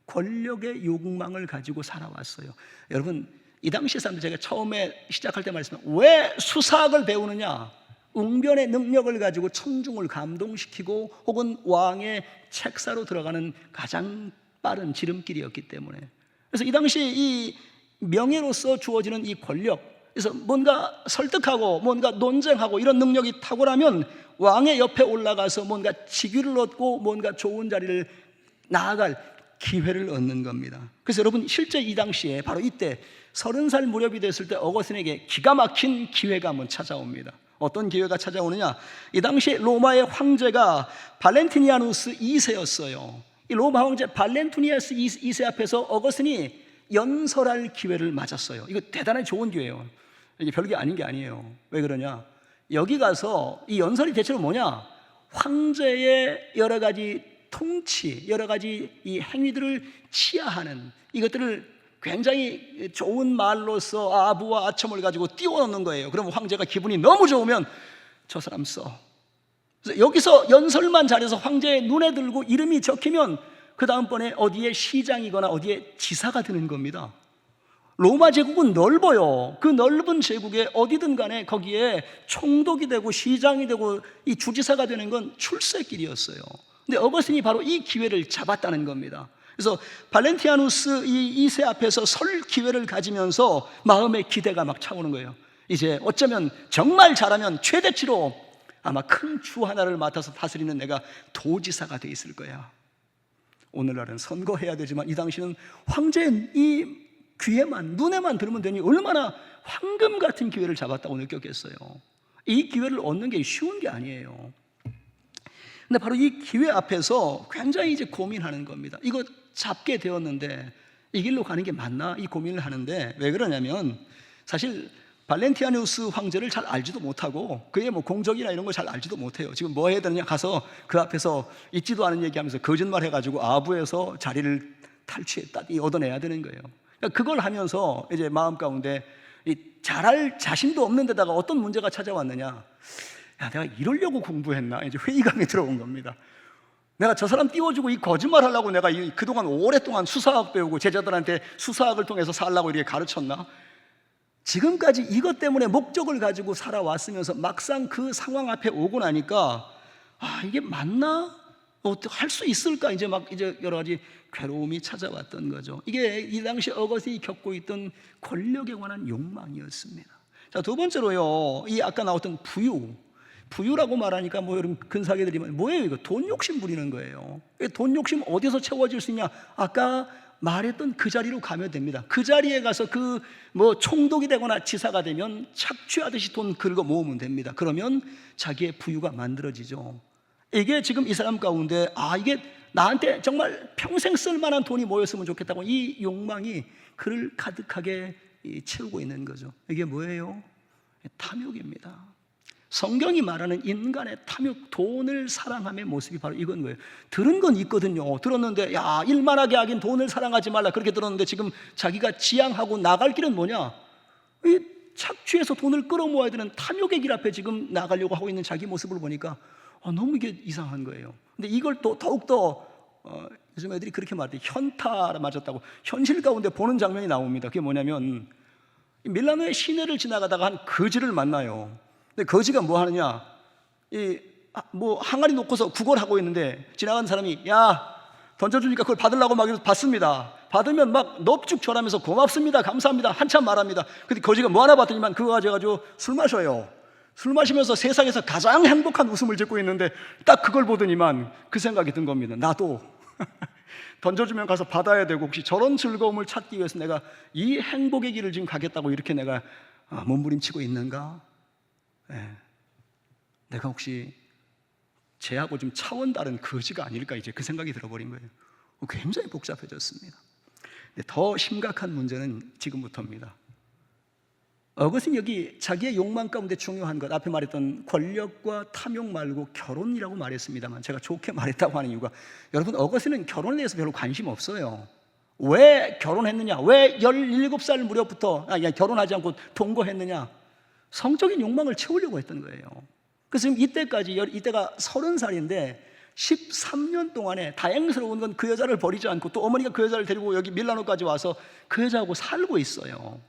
권력의 욕망을 가지고 살아왔어요. 여러분, 이 당시 사람들, 제가 처음에 시작할 때 말씀드렸지만 왜 수사학을 배우느냐? 웅변의 능력을 가지고 청중을 감동시키고 혹은 왕의 책사로 들어가는 가장 빠른 지름길이었기 때문에. 그래서 이 당시 이 명예로서 주어지는 이 권력, 그래서 뭔가 설득하고 뭔가 논쟁하고 이런 능력이 탁월하면 왕의 옆에 올라가서 뭔가 직위를 얻고 뭔가 좋은 자리를 나아갈 기회를 얻는 겁니다. 그래서 여러분, 실제 이 당시에 바로 이때 30살 무렵이 됐을 때 어거스틴에게 기가 막힌 기회가 한번 찾아옵니다. 어떤 기회가 찾아오느냐? 이 당시 로마의 황제가 발렌티니아누스 2세였어요. 이 로마 황제 발렌티니아누스 2세 앞에서 어거스틴이 연설할 기회를 맞았어요. 이거 대단히 좋은 기회예요. 이게 별게 아닌 게 아니에요. 왜 그러냐? 여기 가서 이 연설이 대체로 뭐냐? 황제의 여러 가지 통치, 여러 가지 이 행위들을 치하하는, 이것들을 굉장히 좋은 말로서 아부와 아첨을 가지고 띄워놓는 거예요. 그러면 황제가 기분이 너무 좋으면 저 사람 써. 그래서 여기서 연설만 잘해서 황제의 눈에 들고 이름이 적히면 그 다음번에 어디에 시장이거나 어디에 지사가 되는 겁니다. 로마 제국은 넓어요. 그 넓은 제국에 어디든 간에 거기에 총독이 되고 시장이 되고 이 주지사가 되는 건 출세길이었어요. 근데 어거스틴이 바로 이 기회를 잡았다는 겁니다. 그래서 발렌티아누스 이 2세 앞에서 설 기회를 가지면서 마음의 기대가 막 차오는 거예요. 이제 어쩌면 정말 잘하면 최대치로 아마 큰 주 하나를 맡아서 다스리는 내가 도지사가 돼 있을 거야. 오늘날은 선거해야 되지만 이 당시는 황제의 이 귀에만, 눈에만 들으면 되니 얼마나 황금 같은 기회를 잡았다고 느꼈겠어요. 이 기회를 얻는 게 쉬운 게 아니에요. 근데 바로 이 기회 앞에서 굉장히 이제 고민하는 겁니다. 이거 잡게 되었는데 이 길로 가는 게 맞나? 이 고민을 하는데, 왜 그러냐면 사실 발렌티아누스 황제를 잘 알지도 못하고 그의 뭐 공적이나 이런 걸 잘 알지도 못해요. 지금 뭐 해야 되느냐? 가서 그 앞에서 있지도 않은 얘기하면서 거짓말 해가지고 아부에서 자리를 탈취했다, 얻어내야 되는 거예요. 그러니까 그걸 하면서 이제 마음 가운데 이 잘할 자신도 없는 데다가 어떤 문제가 찾아왔느냐. 야, 내가 이러려고 공부했나? 이제 회의감이 들어온 겁니다. 내가 저 사람 띄워주고 이 거짓말 하려고 내가 그동안 오랫동안 수사학 배우고 제자들한테 수사학을 통해서 살라고 이렇게 가르쳤나? 지금까지 이것 때문에 목적을 가지고 살아왔으면서 막상 그 상황 앞에 오고 나니까 이게 맞나? 어떻게 할 수 있을까? 이제 여러 가지 괴로움이 찾아왔던 거죠. 이게 이 당시 어거스틴이 겪고 있던 권력에 관한 욕망이었습니다. 자, 두 번째로요, 이 아까 나왔던 부유라고 말하니까 뭐 여러분 근사하게들이 뭐예요? 이거 돈 욕심 부리는 거예요. 돈 욕심 어디서 채워질 수 있냐? 아까 말했던 그 자리로 가면 됩니다. 그 자리에 가서 그 뭐 총독이 되거나 지사가 되면 착취하듯이 돈 긁어 모으면 됩니다. 그러면 자기의 부유가 만들어지죠. 이게 지금 이 사람 가운데 이게 나한테 정말 평생 쓸 만한 돈이 모였으면 좋겠다고 이 욕망이 그를 가득하게 채우고 있는 거죠. 이게 뭐예요? 탐욕입니다. 성경이 말하는 인간의 탐욕, 돈을 사랑함의 모습이 바로 이건 거예요. 들은 건 있거든요. 들었는데 일만하게 하긴 돈을 사랑하지 말라 그렇게 들었는데 지금 자기가 지향하고 나갈 길은 뭐냐? 이 착취해서 돈을 끌어모아야 되는 탐욕의 길 앞에 지금 나가려고 하고 있는 자기 모습을 보니까 너무 이게 이상한 거예요. 근데 이걸 또 더욱더 요즘 애들이 그렇게 말해요. 현타 맞았다고. 현실 가운데 보는 장면이 나옵니다. 그게 뭐냐면 밀라노의 시내를 지나가다가 한 거지를 만나요. 근데 거지가 뭐 하느냐? 뭐 항아리 놓고서 구걸하고 있는데 지나가는 사람이 던져주니까 그걸 받으려고 막 이러고 받습니다. 받으면 막 넙죽절하면서 고맙습니다, 감사합니다 한참 말합니다. 근데 거지가 뭐 하나 받더니만 그거 가져가지고 술 마셔요. 술 마시면서 세상에서 가장 행복한 웃음을 짓고 있는데 딱 그걸 보더니만 그 생각이 든 겁니다. 나도 던져주면 가서 받아야 되고 혹시 저런 즐거움을 찾기 위해서 내가 이 행복의 길을 지금 가겠다고 이렇게 내가 몸부림치고 있는가? 내가 혹시 쟤하고 좀 차원 다른 거지가 아닐까? 이제 그 생각이 들어버린 거예요. 굉장히 복잡해졌습니다. 근데 더 심각한 문제는 지금부터입니다. 어거스틴 여기 자기의 욕망 가운데 중요한 것, 앞에 말했던 권력과 탐욕 말고 결혼이라고 말했습니다만 제가 좋게 말했다고 하는 이유가, 여러분 어거스틴은 결혼에 대해서 별로 관심 없어요. 왜 결혼했느냐? 왜 17살 무렵부터 결혼하지 않고 동거했느냐? 성적인 욕망을 채우려고 했던 거예요. 그래서 지금 이때가 30살인데 13년 동안에 다행스러운 건 그 여자를 버리지 않고 또 어머니가 그 여자를 데리고 여기 밀라노까지 와서 그 여자하고 살고 있어요.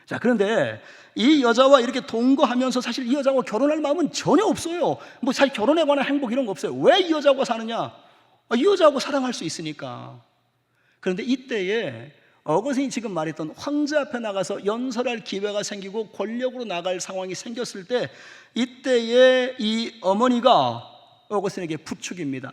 자, 그런데 이 여자와 이렇게 동거하면서 사실 이 여자하고 결혼할 마음은 전혀 없어요. 뭐 사실 결혼에 관한 행복 이런 거 없어요. 왜 이 여자하고 사느냐? 이 여자하고 사랑할 수 있으니까. 그런데 이때에 어거스틴이 지금 말했던 황제 앞에 나가서 연설할 기회가 생기고 권력으로 나갈 상황이 생겼을 때 이때에 이 어머니가 어거스틴에게 부축입니다.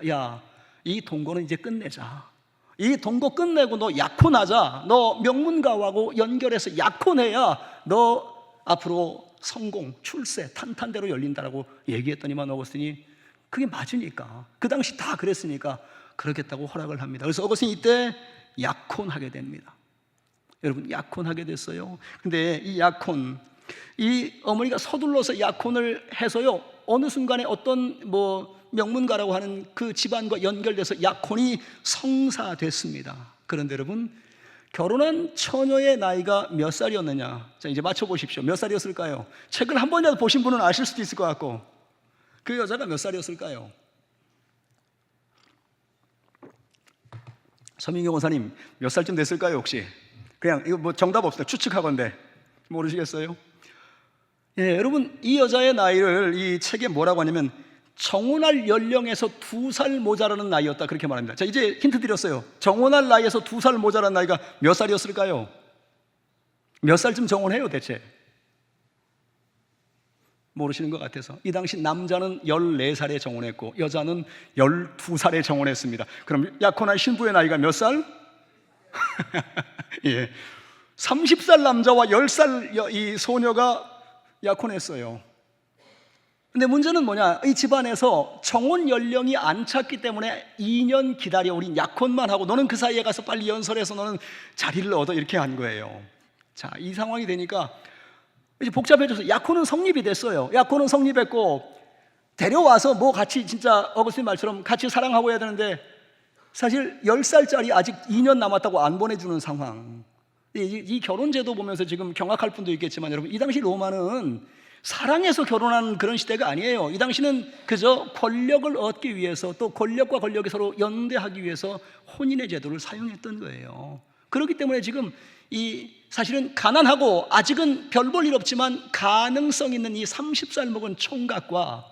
이 동거는 이제 끝내자. 이 동거 끝내고 너 약혼하자. 너 명문가하고 연결해서 약혼해야 너 앞으로 성공, 출세, 탄탄대로 열린다라고 얘기했더니만 어거스틴이 그게 맞으니까, 그 당시 다 그랬으니까 그러겠다고 허락을 합니다. 그래서 어거스틴이 이때 약혼하게 됩니다. 여러분, 약혼하게 됐어요. 근데 이 약혼, 이 어머니가 서둘러서 약혼을 해서요, 어느 순간에 어떤 명문가라고 하는 그 집안과 연결돼서 약혼이 성사됐습니다. 그런데 여러분, 결혼한 처녀의 나이가 몇 살이었느냐? 자, 이제 맞춰보십시오. 몇 살이었을까요? 책을 한 번이라도 보신 분은 아실 수도 있을 것 같고, 그 여자가 몇 살이었을까요? 서민경 원사님, 몇 살쯤 됐을까요, 혹시? 그냥 이거 정답 없어요. 추측하건대. 모르시겠어요? 여러분, 이 여자의 나이를 이 책에 뭐라고 하냐면 정혼할 연령에서 2살 모자라는 나이였다, 그렇게 말합니다. 자, 이제 힌트 드렸어요. 정혼할 나이에서 2살 모자란 나이가 몇 살이었을까요? 몇 살쯤 정혼해요, 대체? 모르시는 것 같아서. 이 당시 남자는 14살에 정혼했고 여자는 12살에 정혼했습니다. 그럼 약혼한 신부의 나이가 몇 살? 30살 남자와 10살 이 소녀가 약혼했어요. 근데 문제는 뭐냐? 이 집안에서 정혼 연령이 안 찼기 때문에 2년 기다려, 우린 약혼만 하고 너는 그 사이에 가서 빨리 연설해서 너는 자리를 얻어, 이렇게 한 거예요. 자, 이 상황이 되니까 이제 복잡해져서 약혼은 성립이 됐어요. 약혼은 성립했고 데려와서 같이 진짜 어거스틴 말처럼 같이 사랑하고 해야 되는데 사실 10살짜리 아직 2년 남았다고 안 보내주는 상황. 이 결혼제도 보면서 지금 경악할 분도 있겠지만 여러분, 이 당시 로마는 사랑해서 결혼하는 그런 시대가 아니에요. 이 당시는 그저 권력을 얻기 위해서, 또 권력과 권력이 서로 연대하기 위해서 혼인의 제도를 사용했던 거예요. 그렇기 때문에 지금 사실은 가난하고 아직은 별 볼 일 없지만 가능성 있는 이 30살 먹은 총각과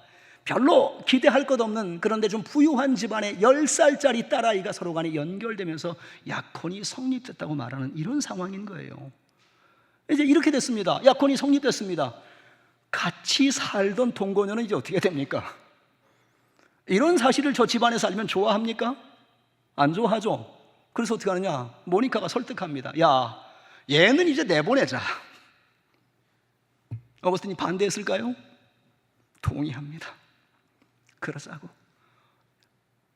별로 기대할 것 없는, 그런데 좀 부유한 집안의 10살짜리 딸아이가 서로 간에 연결되면서 약혼이 성립됐다고 말하는 이런 상황인 거예요. 이제 이렇게 됐습니다. 약혼이 성립됐습니다. 같이 살던 동거녀는 이제 어떻게 됩니까? 이런 사실을 저 집안에서 알면 좋아합니까? 안 좋아하죠. 그래서 어떻게 하느냐? 모니카가 설득합니다. 야, 얘는 이제 내보내자. 어거스틴이 반대했을까요? 동의합니다. 그러자고.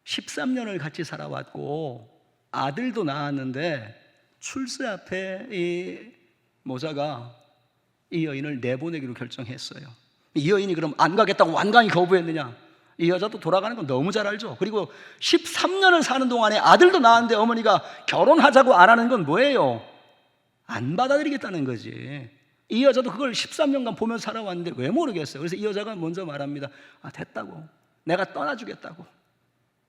13년을 같이 살아왔고 아들도 낳았는데 출세 앞에 이 모자가 이 여인을 내보내기로 결정했어요. 이 여인이 그럼 안 가겠다고 완강히 거부했느냐? 이 여자도 돌아가는 건 너무 잘 알죠. 그리고 13년을 사는 동안에 아들도 낳았는데 어머니가 결혼하자고 안 하는 건 뭐예요? 안 받아들이겠다는 거지. 이 여자도 그걸 13년간 보면서 살아왔는데 왜 모르겠어요. 그래서 이 여자가 먼저 말합니다. 됐다고. 내가 떠나주겠다고.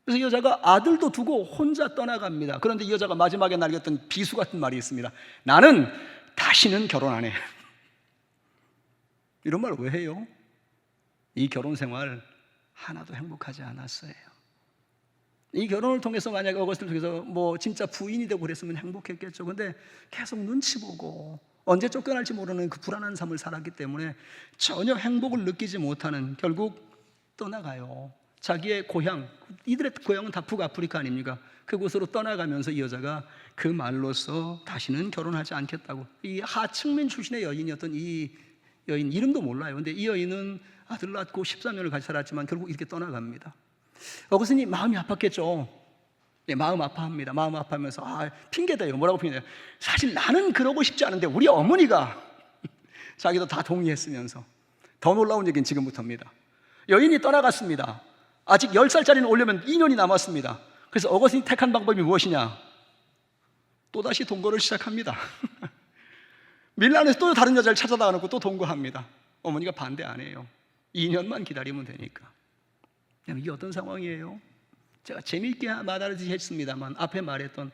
그래서 이 여자가 아들도 두고 혼자 떠나갑니다. 그런데 이 여자가 마지막에 남겼던 비수 같은 말이 있습니다. 나는 다시는 결혼 안 해. 이런 말 왜 해요? 이 결혼 생활 하나도 행복하지 않았어요. 이 결혼을 통해서 만약에 어거스틴을 통해서 진짜 부인이 되고 그랬으면 행복했겠죠. 근데 계속 눈치 보고 언제 쫓겨날지 모르는 그 불안한 삶을 살았기 때문에 전혀 행복을 느끼지 못하는, 결국 떠나가요. 자기의 고향, 이들의 고향은 다 북아프리카 아닙니까? 그곳으로 떠나가면서 이 여자가 그 말로써 다시는 결혼하지 않겠다고. 이 하층민 출신의 여인이었던 이 여인 이름도 몰라요. 근데 이 여인은 아들 낳고 13년을 같이 살았지만 결국 이렇게 떠나갑니다. 어거스틴이 마음이 아팠겠죠. 마음 아파합니다. 마음 아파하면서 핑계대요. 뭐라고 핑계대요? 사실 나는 그러고 싶지 않은데 우리 어머니가 자기도 다 동의했으면서. 더 놀라운 얘기는 지금부터입니다. 여인이 떠나갔습니다. 아직 10살짜리는 오려면 2년이 남았습니다. 그래서 어거스틴이 택한 방법이 무엇이냐? 또다시 동거를 시작합니다. 밀란에서 또 다른 여자를 찾아다 놓고 또 동거합니다. 어머니가 반대 안 해요. 2년만 기다리면 되니까. 이게 어떤 상황이에요? 제가 재미있게 말하듯이 했습니다만 앞에 말했던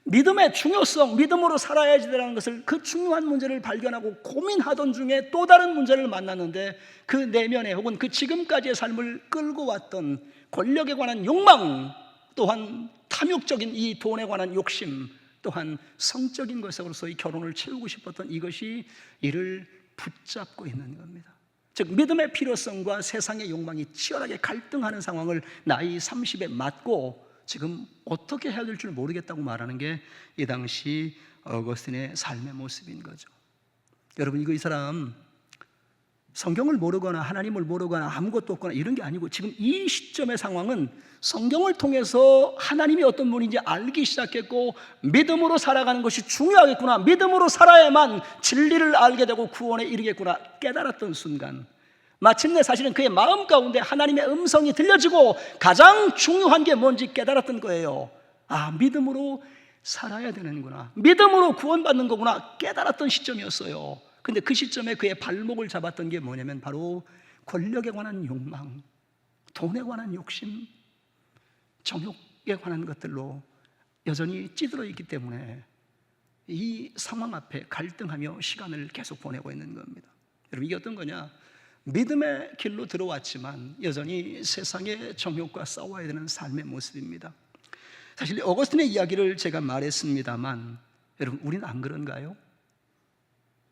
믿음의 중요성, 믿음으로 살아야지 되라는 것을, 그 중요한 문제를 발견하고 고민하던 중에 또 다른 문제를 만났는데 그 내면에 혹은 그 지금까지의 삶을 끌고 왔던 권력에 관한 욕망, 또한 탐욕적인 이 돈에 관한 욕심, 또한 성적인 것으로서 이 결혼을 채우고 싶었던 이것이 이를 붙잡고 있는 겁니다. 즉 믿음의 필요성과 세상의 욕망이 치열하게 갈등하는 상황을 나이 30에 맞고 지금 어떻게 해야 될 줄 모르겠다고 말하는 게 이 당시 어거스틴의 삶의 모습인 거죠. 여러분, 이 사람 성경을 모르거나 하나님을 모르거나 아무것도 없거나 이런 게 아니고 지금 이 시점의 상황은 성경을 통해서 하나님이 어떤 분인지 알기 시작했고 믿음으로 살아가는 것이 중요하겠구나, 믿음으로 살아야만 진리를 알게 되고 구원에 이르겠구나 깨달았던 순간, 마침내 사실은 그의 마음 가운데 하나님의 음성이 들려지고 가장 중요한 게 뭔지 깨달았던 거예요. 믿음으로 살아야 되는구나, 믿음으로 구원받는 거구나 깨달았던 시점이었어요. 근데 그 시점에 그의 발목을 잡았던 게 뭐냐면 바로 권력에 관한 욕망, 돈에 관한 욕심, 정욕에 관한 것들로 여전히 찌들어 있기 때문에 이 상황 앞에 갈등하며 시간을 계속 보내고 있는 겁니다. 여러분, 이게 어떤 거냐? 믿음의 길로 들어왔지만 여전히 세상의 정욕과 싸워야 되는 삶의 모습입니다. 사실 어거스틴의 이야기를 제가 말했습니다만 여러분, 우리는 안 그런가요?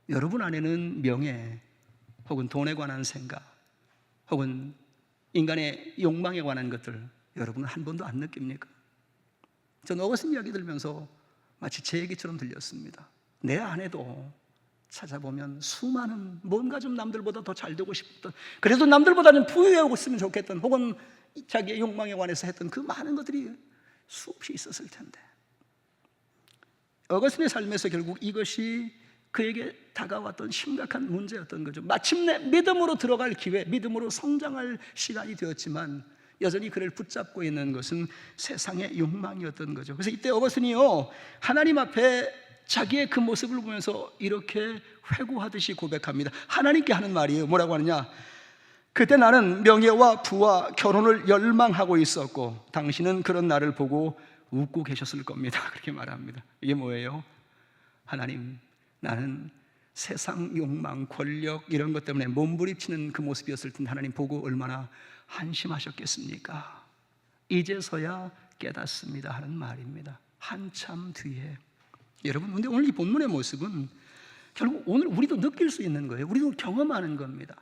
여러분 안에는 명예 혹은 돈에 관한 생각 혹은 인간의 욕망에 관한 것들 여러분은 한 번도 안 느낍니까? 저는 어거스틴 이야기 들으면서 마치 제 얘기처럼 들렸습니다. 내 안에도 찾아보면 수많은 뭔가 좀 남들보다 더 잘 되고 싶던, 그래도 남들보다는 부유하고 있으면 좋겠던, 혹은 자기의 욕망에 관해서 했던 그 많은 것들이 수없이 있었을 텐데 어거스틴의 삶에서 결국 이것이 그에게 다가왔던 심각한 문제였던 거죠. 마침내 믿음으로 들어갈 기회, 믿음으로 성장할 시간이 되었지만 여전히 그를 붙잡고 있는 것은 세상의 욕망이었던 거죠. 그래서 이때 어거스틴이요, 하나님 앞에 자기의 그 모습을 보면서 이렇게 회고하듯이 고백합니다. 하나님께 하는 말이에요. 뭐라고 하느냐? 그때 나는 명예와 부와 결혼을 열망하고 있었고 당신은 그런 나를 보고 웃고 계셨을 겁니다. 그렇게 말합니다. 이게 뭐예요? 하나님, 나는 세상 욕망, 권력 이런 것 때문에 몸부림치는 그 모습이었을 텐데 하나님 보고 얼마나 한심하셨겠습니까? 이제서야 깨닫습니다 하는 말입니다. 한참 뒤에. 여러분, 근데 오늘 이 본문의 모습은 결국 오늘 우리도 느낄 수 있는 거예요. 우리도 경험하는 겁니다.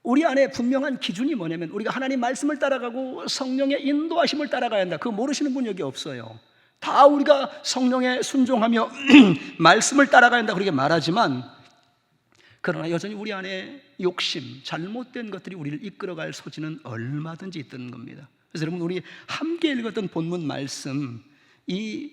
우리 안에 분명한 기준이 뭐냐면 우리가 하나님 말씀을 따라가고 성령의 인도하심을 따라가야 한다. 그거 모르시는 분 여기 없어요. 다 우리가 성령에 순종하며 말씀을 따라가야 한다 그렇게 말하지만, 그러나 여전히 우리 안에 욕심, 잘못된 것들이 우리를 이끌어갈 소지는 얼마든지 있던 겁니다. 그래서 여러분, 우리 함께 읽었던 본문 말씀, 이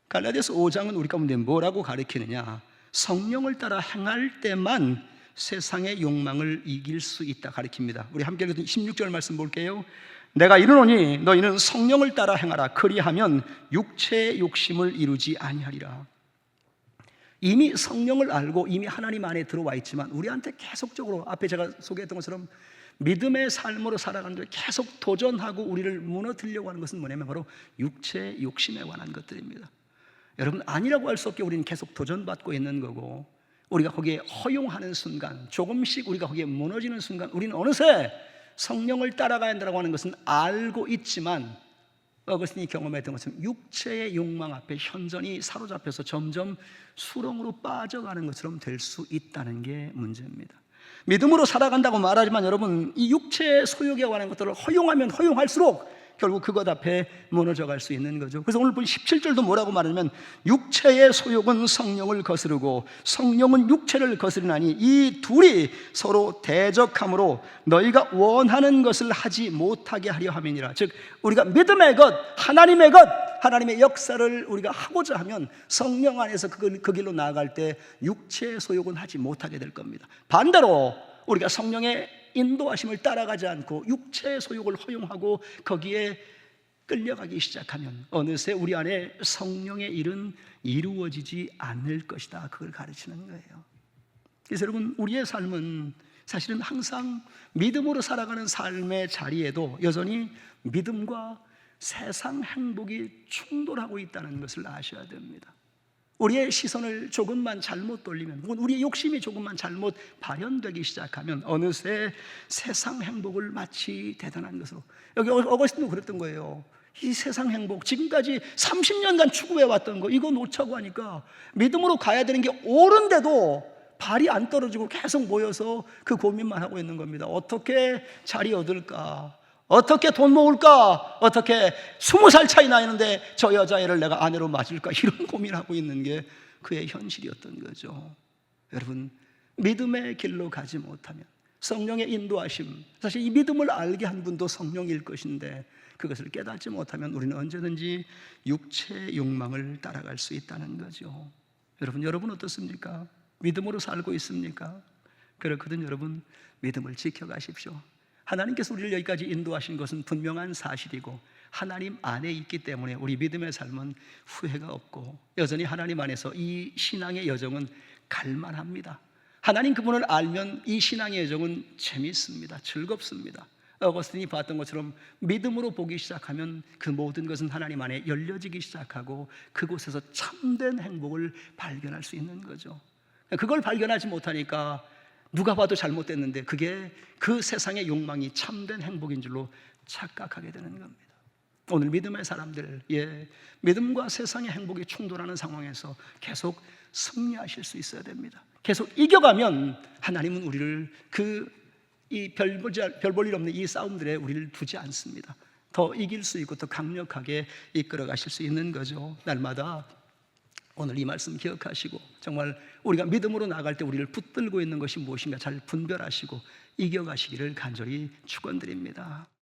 갈라디아서 5장은 우리 가운데 뭐라고 가르치느냐? 성령을 따라 행할 때만 세상의 욕망을 이길 수 있다 가르칩니다. 우리 함께 읽었던 16절 말씀 볼게요. 내가 이르노니 너희는 성령을 따라 행하라. 그리하면 육체의 욕심을 이루지 아니하리라. 이미 성령을 알고 이미 하나님 안에 들어와 있지만 우리한테 계속적으로 앞에 제가 소개했던 것처럼 믿음의 삶으로 살아가는데 계속 도전하고 우리를 무너뜨리려고 하는 것은 뭐냐면 바로 육체의 욕심에 관한 것들입니다. 여러분, 아니라고 할 수 없게 우리는 계속 도전받고 있는 거고, 우리가 거기에 허용하는 순간, 조금씩 우리가 거기에 무너지는 순간 우리는 어느새 성령을 따라가야 한다고 하는 것은 알고 있지만 어거스틴이 경험했던 것처럼 육체의 욕망 앞에 현전히 사로잡혀서 점점 수렁으로 빠져가는 것처럼 될 수 있다는 게 문제입니다. 믿음으로 살아간다고 말하지만 여러분, 이 육체의 소욕에 관한 것들을 허용하면 허용할수록 결국 그것 앞에 무너져 갈 수 있는 거죠. 그래서 오늘 본 17절도 뭐라고 말하냐면 육체의 소욕은 성령을 거스르고 성령은 육체를 거스르나니 이 둘이 서로 대적함으로 너희가 원하는 것을 하지 못하게 하려 함이니라. 즉 우리가 믿음의 것, 하나님의 것, 하나님의 역사를 우리가 하고자 하면 성령 안에서 그 길로 나아갈 때 육체의 소욕은 하지 못하게 될 겁니다. 반대로 우리가 성령의 인도하심을 따라가지 않고 육체의 소욕을 허용하고 거기에 끌려가기 시작하면 어느새 우리 안에 성령의 일은 이루어지지 않을 것이다. 그걸 가르치는 거예요. 그래서 여러분, 우리의 삶은 사실은 항상 믿음으로 살아가는 삶의 자리에도 여전히 믿음과 세상 행복이 충돌하고 있다는 것을 아셔야 됩니다. 우리의 시선을 조금만 잘못 돌리면, 혹은 우리의 욕심이 조금만 잘못 발현되기 시작하면 어느새 세상 행복을 마치 대단한 것으로, 여기 어거스틴도 그랬던 거예요. 이 세상 행복, 지금까지 30년간 추구해왔던 거 이거 놓자고 하니까 믿음으로 가야 되는 게 옳은데도 발이 안 떨어지고 계속 모여서 그 고민만 하고 있는 겁니다. 어떻게 자리 얻을까? 어떻게 돈 모을까? 어떻게 20살 차이 나는데 저 여자애를 내가 아내로 맞을까? 이런 고민하고 있는 게 그의 현실이었던 거죠. 여러분, 믿음의 길로 가지 못하면 성령의 인도하심, 사실 이 믿음을 알게 한 분도 성령일 것인데 그것을 깨닫지 못하면 우리는 언제든지 육체의 욕망을 따라갈 수 있다는 거죠. 여러분 어떻습니까? 믿음으로 살고 있습니까? 그렇거든. 여러분, 믿음을 지켜가십시오. 하나님께서 우리를 여기까지 인도하신 것은 분명한 사실이고 하나님 안에 있기 때문에 우리 믿음의 삶은 후회가 없고 여전히 하나님 안에서 이 신앙의 여정은 갈만합니다. 하나님 그분을 알면 이 신앙의 여정은 재밌습니다. 즐겁습니다. 어거스틴이 봤던 것처럼 믿음으로 보기 시작하면 그 모든 것은 하나님 안에 열려지기 시작하고 그곳에서 참된 행복을 발견할 수 있는 거죠. 그걸 발견하지 못하니까 누가 봐도 잘못됐는데 그게 그 세상의 욕망이 참된 행복인 줄로 착각하게 되는 겁니다. 오늘 믿음의 사람들, 믿음과 세상의 행복이 충돌하는 상황에서 계속 승리하실 수 있어야 됩니다. 계속 이겨가면 하나님은 우리를 별 볼 일 없는 이 싸움들에 우리를 두지 않습니다. 더 이길 수 있고 더 강력하게 이끌어 가실 수 있는 거죠. 날마다 오늘 이 말씀 기억하시고 정말 우리가 믿음으로 나아갈 때 우리를 붙들고 있는 것이 무엇인가 잘 분별하시고 이겨가시기를 간절히 축원드립니다.